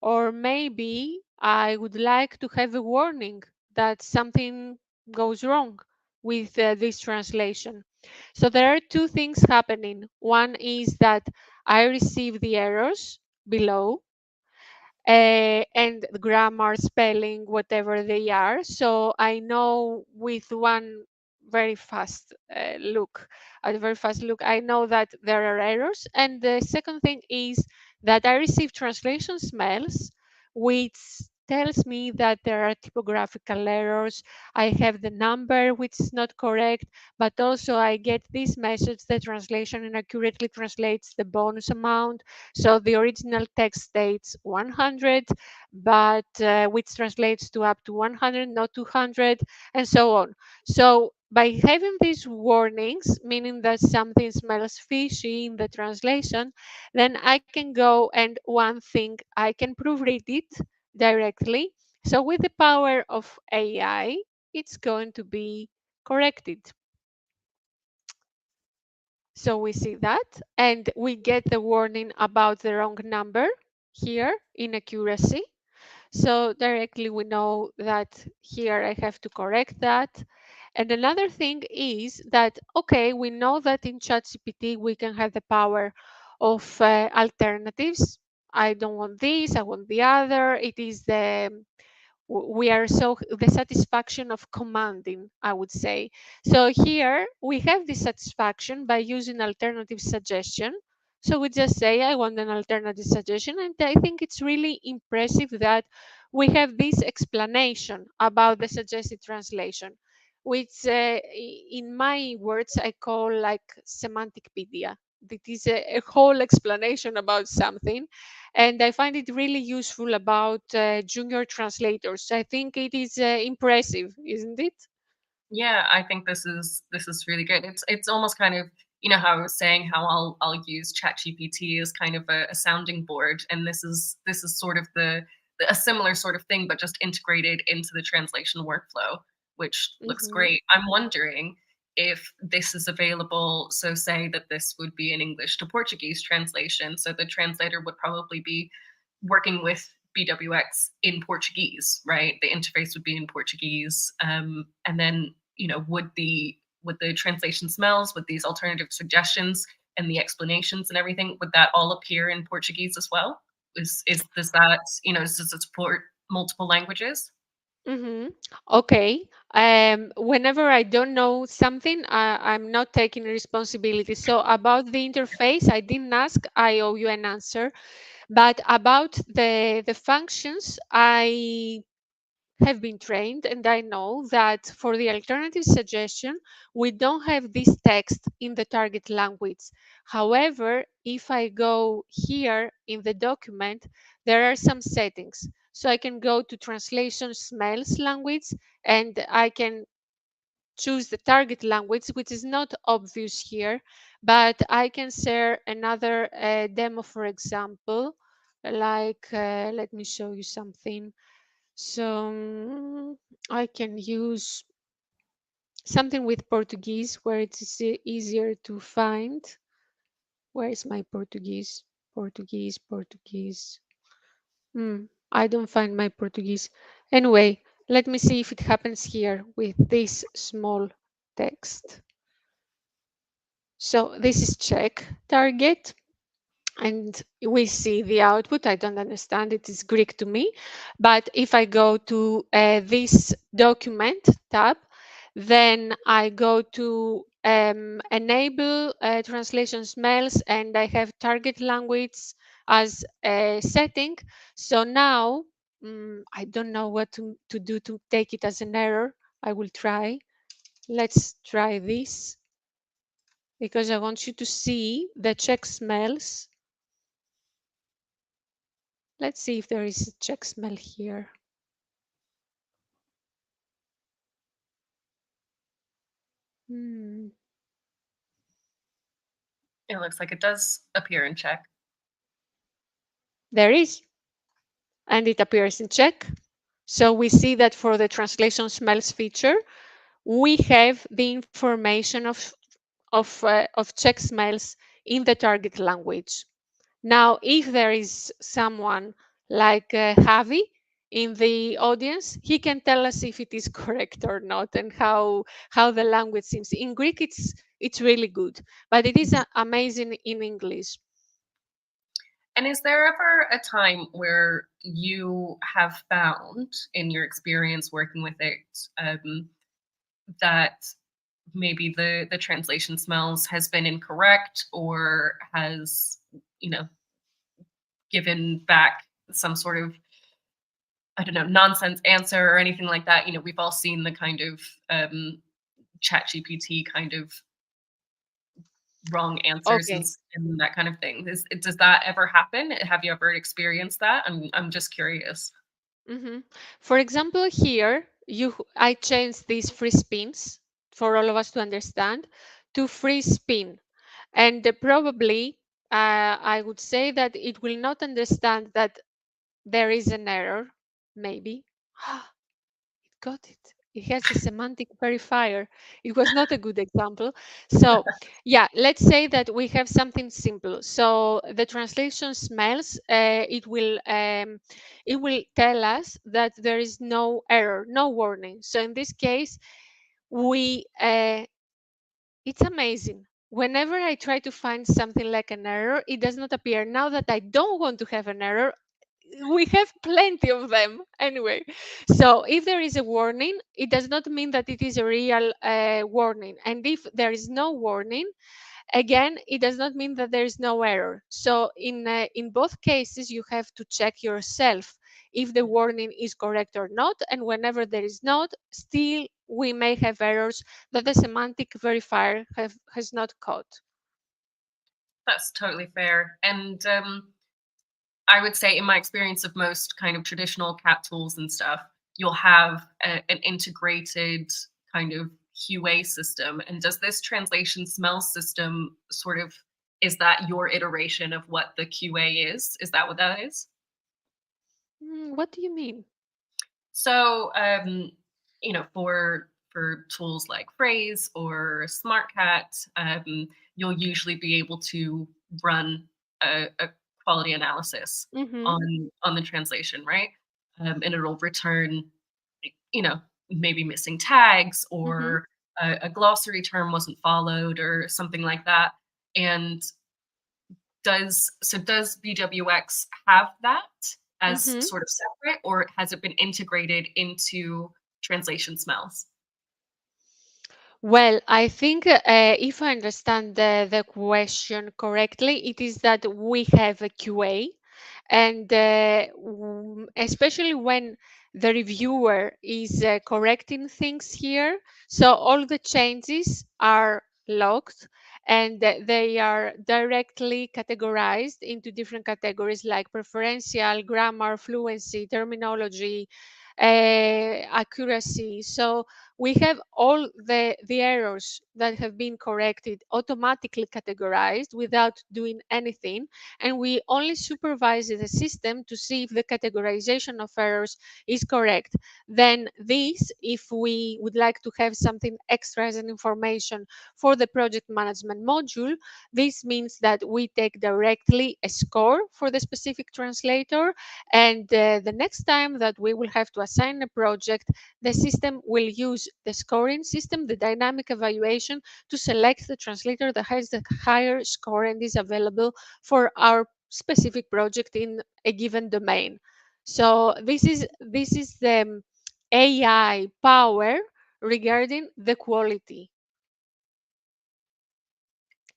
Or maybe I would like to have a warning that something goes wrong with this translation. So there are two things happening. One is that I receive the errors below and the grammar, spelling, whatever they are. So I know with one very fast look, at a very fast look, I know that there are errors. And the second thing is that I receive translation smells, which tells me that there are typographical errors. I have the number which is not correct, but also I get this message: the translation inaccurately translates the bonus amount, so the original text states 100, but which translates to up to 100, not 200, and so on. So by having these warnings, meaning that something smells fishy in the translation, then I can go and one thing, I can proofread it directly. So with the power of AI, it's going to be corrected. So we see that, and we get the warning about the wrong number here, inaccuracy. So directly we know that here I have to correct that. And another thing is that, okay, we know that in ChatGPT we can have the power of alternatives. I don't want this, I want the other. It is the we are so the satisfaction of commanding, I would say. So here we have this satisfaction by using alternative suggestion. So we just say I want an alternative suggestion, and I think it's really impressive that we have this explanation about the suggested translation, which in my words I call like semanticpedia. It is a whole explanation about something, and I find it really useful about junior translators. I think it is impressive, isn't it? Yeah, I think this is really good. It's almost kind of, you know, how I was saying how I'll use ChatGPT as kind of a sounding board, and this is sort of a similar sort of thing, but just integrated into the translation workflow, which looks Hmm. great. I'm wondering if this is available. So say that this would be an English to Portuguese translation. So the translator would probably be working with BWX in Portuguese, right? The interface would be in Portuguese, and then, you know, would the translation smells, with these alternative suggestions and the explanations and everything, would that all appear in Portuguese as well? Is does that, you know, does it support multiple languages? Hmm. Okay. Whenever I don't know something, I'm not taking responsibility. So about the interface, I didn't ask. I owe you an answer. But about the functions, I have been trained, and I know that for the alternative suggestion, we don't have this text in the target language. However, if I go here in the document, there are some settings. So I can go to translation smells language, and I can choose the target language, which is not obvious here, but I can share another demo, for example, like, let me show you something. So I can use something with Portuguese where it is easier to find. Where is my Portuguese? Portuguese, Portuguese. I don't find my Portuguese. Anyway, let me see if it happens here with this small text. So this is Czech target, and we see the output. I don't understand, it is Greek to me. But if I go to this document tab, then I go to enable translation smells, and I have target language as a setting. So now I don't know what to do to take it as an error. I will try. Let's try this, because I want you to see the Czech smells. Let's see if there is a Czech smell here. Hmm. It looks like it does appear in Czech. There is, and it appears in Czech. So we see that for the translation smells feature, we have the information of Czech smells in the target language. Now, if there is someone like Javi in the audience, he can tell us if it is correct or not, and how the language seems. In Greek, it's really good, but it is amazing in English. And is there ever a time where you have found in your experience working with it, that maybe the translation smells has been incorrect, or has, you know, given back some sort of, I don't know, nonsense answer or anything like that? You know, we've all seen the kind of chat GPT kind of wrong answers and, Okay. and that kind of thing. Does that ever happen? Have you ever experienced that? I'm just curious. Hmm. For example, here I changed these free spins for all of us to understand to free spin, and probably I would say that it will not understand that there is an error. Maybe it got it. It has a semantic verifier. It was not a good example. So yeah, let's say that we have something simple. So the translation smells, it will tell us that there is no error, no warning. So in this case, we it's amazing. Whenever I try to find something like an error, it does not appear. Now that I don't want to have an error, we have plenty of them anyway. So if there is a warning, it does not mean that it is a real warning. And if there is no warning, again, it does not mean that there is no error. So in both cases, you have to check yourself if the warning is correct or not. And whenever there is not, still we may have errors that the semantic verifier has not caught. That's totally fair. And I would say, in my experience of most kind of traditional cat tools and stuff, you'll have an integrated kind of QA system. And does this translation smell system sort of, is that your iteration of what the QA is? Is that what that is? What do you mean? So, for tools like Phrase or SmartCat, you'll usually be able to run a quality analysis Mm-hmm. on the translation, right? And it'll return, you know, maybe missing tags Mm-hmm. or a glossary term wasn't followed or something like that. And does BWX have that as Mm-hmm. sort of separate, or has it been integrated into translation smells? Well, I think if I understand the question correctly, it is that we have a QA, and especially when the reviewer is correcting things here, so all the changes are logged, and they are directly categorized into different categories like preferential, grammar, fluency, terminology, accuracy. So we have all the errors that have been corrected automatically categorized without doing anything, and we only supervise the system to see if the categorization of errors is correct. Then this, if we would like to have something extra as an information for the project management module, this means that we take directly a score for the specific translator, and the next time that we will have to assign a project, the system will use the scoring system, the dynamic evaluation, to select the translator that has the higher score and is available for our specific project in a given domain. So this is the AI power regarding the quality.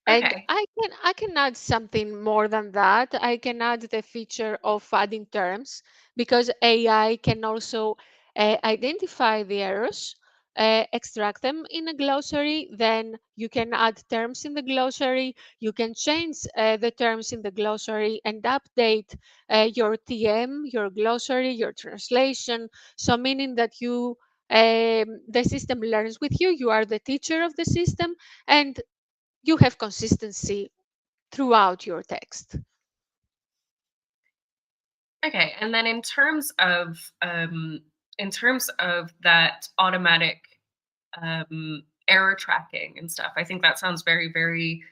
And Okay. I can add something more than that. I can add the feature of adding terms, because AI can also identify the errors, extract them in a glossary. Then you can add terms in the glossary. You can change the terms in the glossary and update your TM, your glossary, your translation. So meaning that the system learns with you. You are the teacher of the system, and you have consistency throughout your text. Okay. And then in terms of that automatic error tracking and stuff, I think that sounds very, very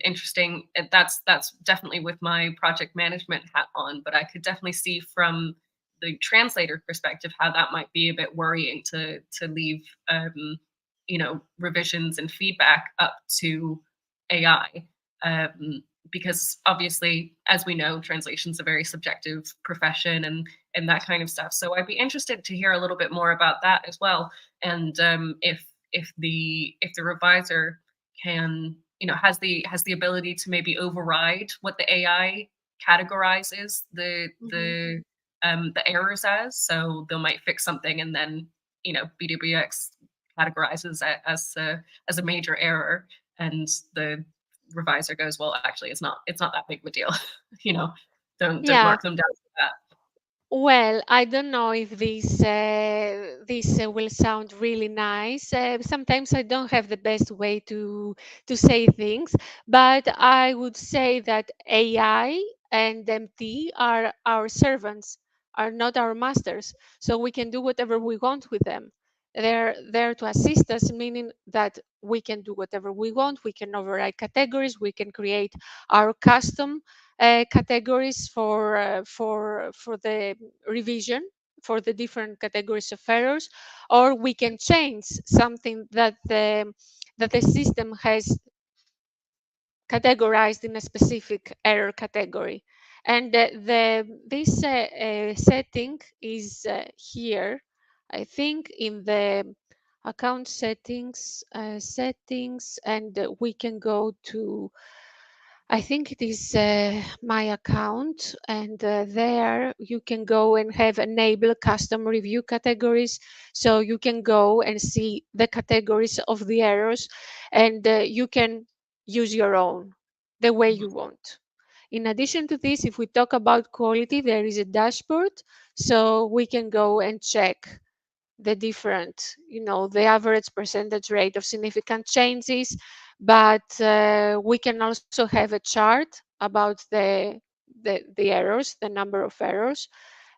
interesting. That's definitely with my project management hat on, but I could definitely see from the translator perspective how that might be a bit worrying to leave revisions and feedback up to AI. Because obviously, as we know, translation's a very subjective profession and that kind of stuff. So I'd be interested to hear a little bit more about that as well. And if the revisor can, has the ability to maybe override what the AI categorizes Mhm. the errors as. So they might fix something and then BWX categorizes it as a major error, and the revisor goes, well, actually, it's not that big of a deal. you know, don't Yeah, mark them down for that. well, I don't know if this will sound really nice. Sometimes I don't have the best way to say things, but I would say that AI and MT are our servants, are not our masters. So we can do whatever we want with them. They're there to assist us, meaning that we can do whatever we want. We can override categories. We can create our custom categories for the revision for the different categories of errors, or we can change something that the system has categorized in a specific error category. And this setting is here, I think, in the account settings, and we can go to, I think it is my account, and there you can go and have enable custom review categories. So you can go and see the categories of the errors, and you can use your own the way Mhm. you want. In addition to this, if we talk about quality, there is a dashboard, so we can go and check the different, the average percentage rate of significant changes, but we can also have a chart about the errors, the number of errors,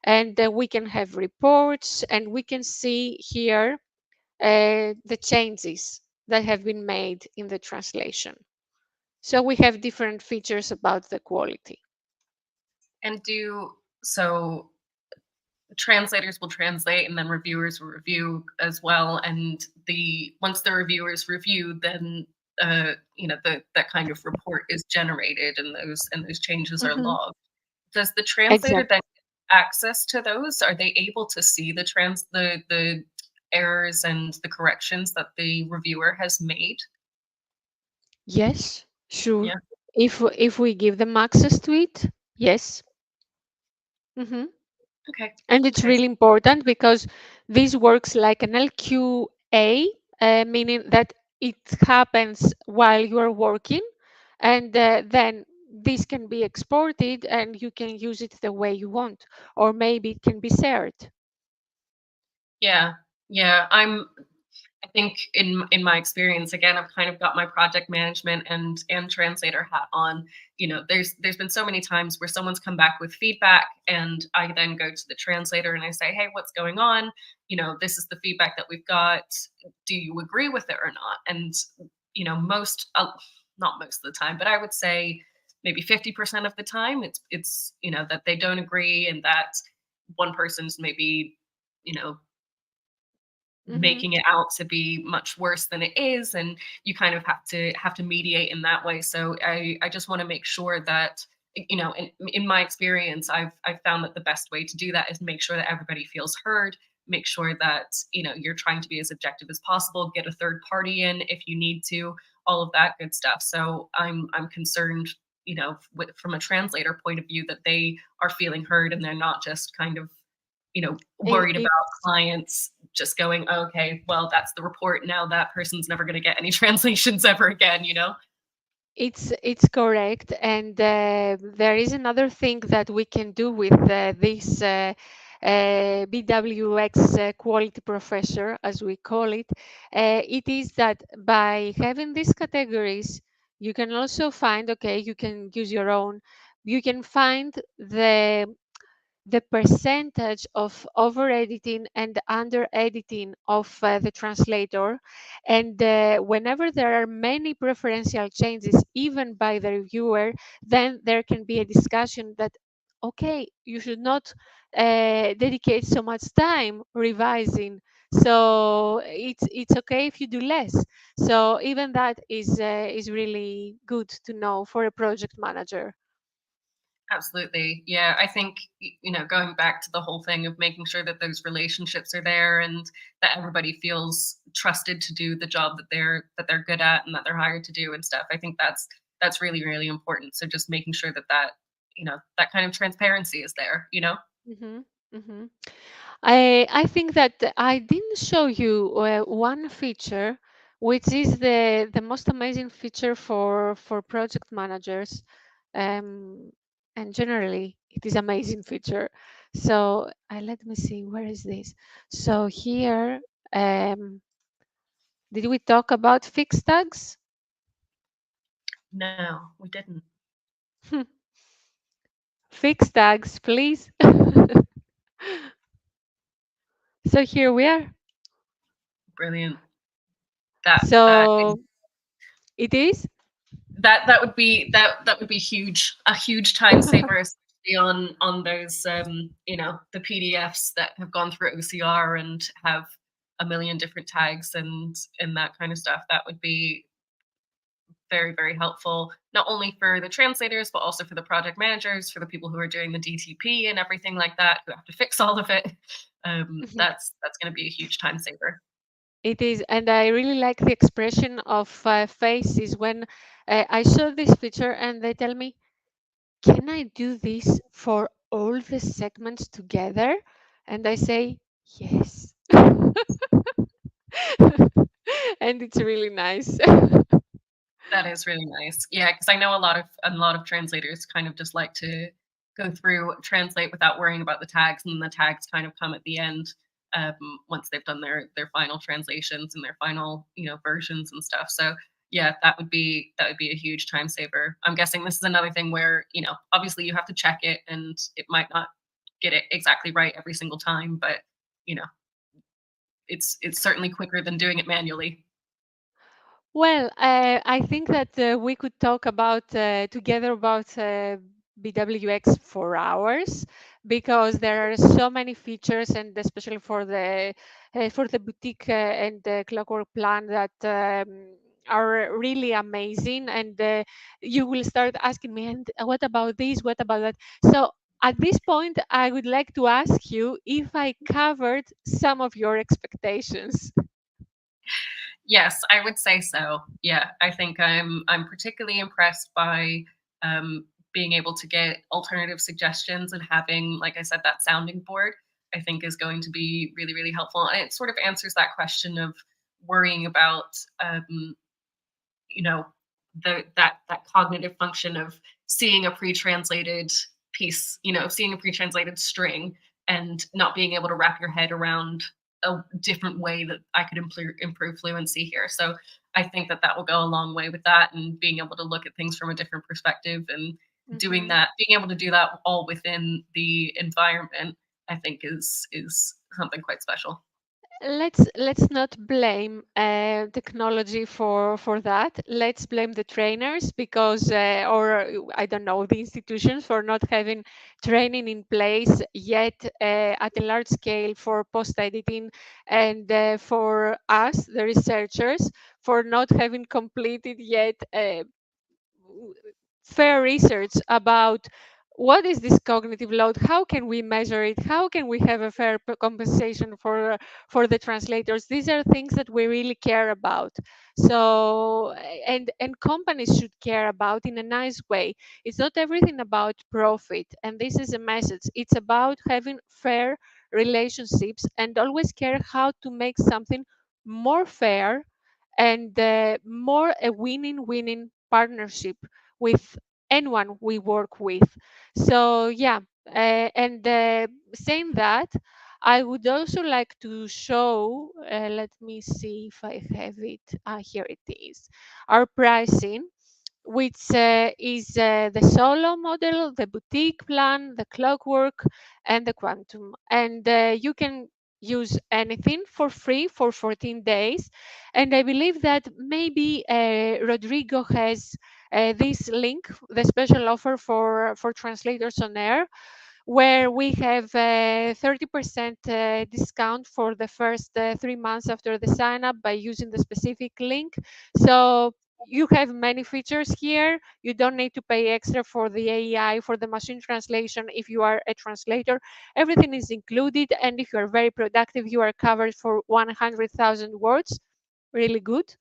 and we can have reports, and we can see here the changes that have been made in the translation. So we have different features about the quality. And so translators will translate and then reviewers will review as well, and the once the reviewers review, then that kind of report is generated, and those changes are Mhm. logged. Does the translator Exactly. then get access to those? Are they able to see the errors and the corrections that the reviewer has made? Yes, sure. Yeah. If we give them access to it, yes. Mhm. Okay. And it's Okay. really important because this works like an LQA, meaning that it happens while you are working, and then this can be exported and you can use it the way you want, or maybe it can be shared. Yeah. Yeah. I think in my experience, again, I've kind of got my project management and translator hat on. There's been so many times where someone's come back with feedback, and I then go to the translator and I say, hey, what's going on? This is the feedback that we've got. Do you agree with it or not? And most, not most of the time, but I would say maybe 50% of the time, it's that they don't agree, and that one person's maybe you know Hmm. making it out to be much worse than it is, and you kind of have to mediate in that way. So I just want to make sure that in my experience, I've found that the best way to do that is make sure that everybody feels heard, make sure that you're trying to be as objective as possible, get a third party in if you need to, all of that good stuff. So I'm concerned, from a translator point of view, that they are feeling heard and they're not just kind of worried It, about clients just going, okay, well, that's the report. Now that person's never going to get any translations ever again. it's correct, and there is another thing that we can do with this BWX quality professor, as we call it. It is that by having these categories, you can also find, okay, you can use your own. You can find the percentage of over editing and under editing of the translator. And whenever there are many preferential changes, even by the reviewer, then there can be a discussion that, okay, you should not dedicate so much time revising. So it's okay if you do less. So even that is really good to know for a project manager. Absolutely. Yeah, I think, going back to the whole thing of making sure that those relationships are there and that everybody feels trusted to do the job that they're good at and that they're hired to do and stuff. I think that's really, really important. So just making sure that kind of transparency is there. Hmm. Hmm. I think that I didn't show you one feature, which is the most amazing feature for project managers, um, and generally it is amazing feature. So let me see, where is this? So here, um, did we talk about fixed tags? No, we didn't. Fixed tags, please. So here we are. Brilliant. That is So it is. that would be huge, a huge time saver, especially on those the PDFs that have gone through OCR and have a million different tags and that kind of stuff. That would be very, very helpful, not only for the translators, but also for the project managers, for the people who are doing the DTP and everything like that, who have to fix all of it. That's going to be a huge time saver. It is, and I really like the expression of faces when I show this feature and they tell me, "Can I do this for all the segments together?" And I say, "Yes." And it's really nice. That is really nice. Yeah, because I know a lot of translators kind of just like to go through, translate without worrying about the tags, and the tags kind of come at the end, um, once they've done their final translations and their final, versions and stuff. So yeah, that would be a huge time saver. I'm guessing this is another thing where, obviously you have to check it and it might not get it exactly right every single time, but you know, it's certainly quicker than doing it manually. Well, I think that we could talk about together about BWX for hours because there are so many features, and especially for the boutique and the clockwork plan that are really amazing. And you will start asking me, and what about this? What about that? So at this point, I would like to ask you if I covered some of your expectations. Yes, I would say so. Yeah, I think I'm particularly impressed by um, being able to get alternative suggestions and having, like I said, that sounding board. I think is going to be really, really helpful, and it sort of answers that question of worrying about you know that cognitive function of seeing a pre-translated piece, seeing a pre-translated string and not being able to wrap your head around a different way that I could improve fluency here. So I think that will go a long way with that, and being able to look at things from a different perspective and doing Mhm. that, being able to do that all within the environment, I think is something quite special. Let's not blame technology for that. Let's blame the trainers because or I don't know, the institutions for not having training in place yet at a large scale for post editing, and for us the researchers for not having completed yet fair research about what is this cognitive load, how can we measure it, how can we have a fair compensation for the translators. These are things that we really care about. So and companies should care about in a nice way. It's not everything about profit, and this is a message. It's about having fair relationships and always care how to make something more fair and more a winning partnership with anyone we work with. So yeah, and saying that, I would also like to show. Let me see if I have it. Ah, here it is. Our pricing, which is the solo model, the boutique plan, the clockwork, and the quantum. And you can use anything for free for 14 days. And I believe that maybe Rodrigo has this link, the special offer for translators on air, where we have a 30% discount for the first 3 months after the sign up by using the specific link. So you have many features here. You don't need to pay extra for the AI, for the machine translation if you are a translator. Everything is included. And if you are very productive, you are covered for 100,000 words. Really good.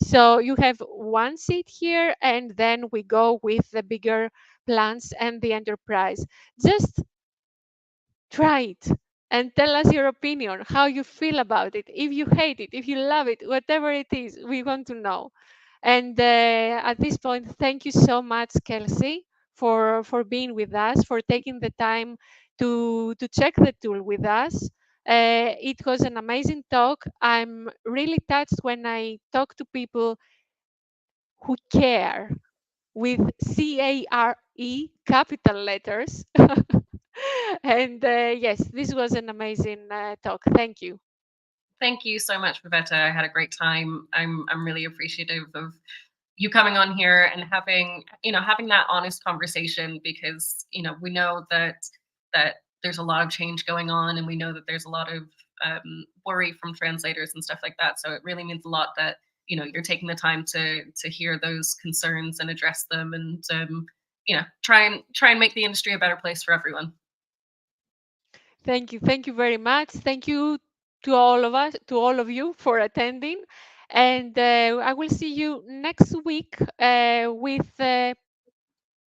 So you have one seat here, and then we go with the bigger plans and the enterprise. Just try it and tell us your opinion, how you feel about it. If you hate it, if you love it, whatever it is, we want to know. And at this point, thank you so much, Kelsey, for being with us, for taking the time to check the tool with us. It was an amazing talk. I'm really touched when I talk to people who care, with CARE capital letters. And yes, this was an amazing talk. Thank you. Thank you so much, Pavetta. I had a great time. I'm really appreciative of you coming on here and having that honest conversation, because we know that there's a lot of change going on, and we know that there's a lot of worry from translators and stuff like that. So it really means a lot that you're taking the time to hear those concerns and address them, and try and make the industry a better place for everyone. Thank you very much. Thank you to all of us, to all of you for attending. And I will see you next week with a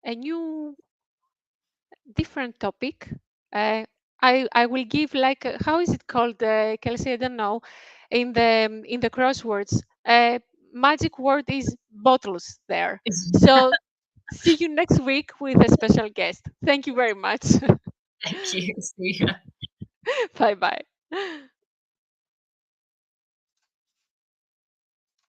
new different topic. Uh, I will give like how is it called, Kelsey? I don't know. In the crosswords, magic word is bottles there. So see you next week with a special guest. Thank you very much. Thank you. See ya. Bye bye.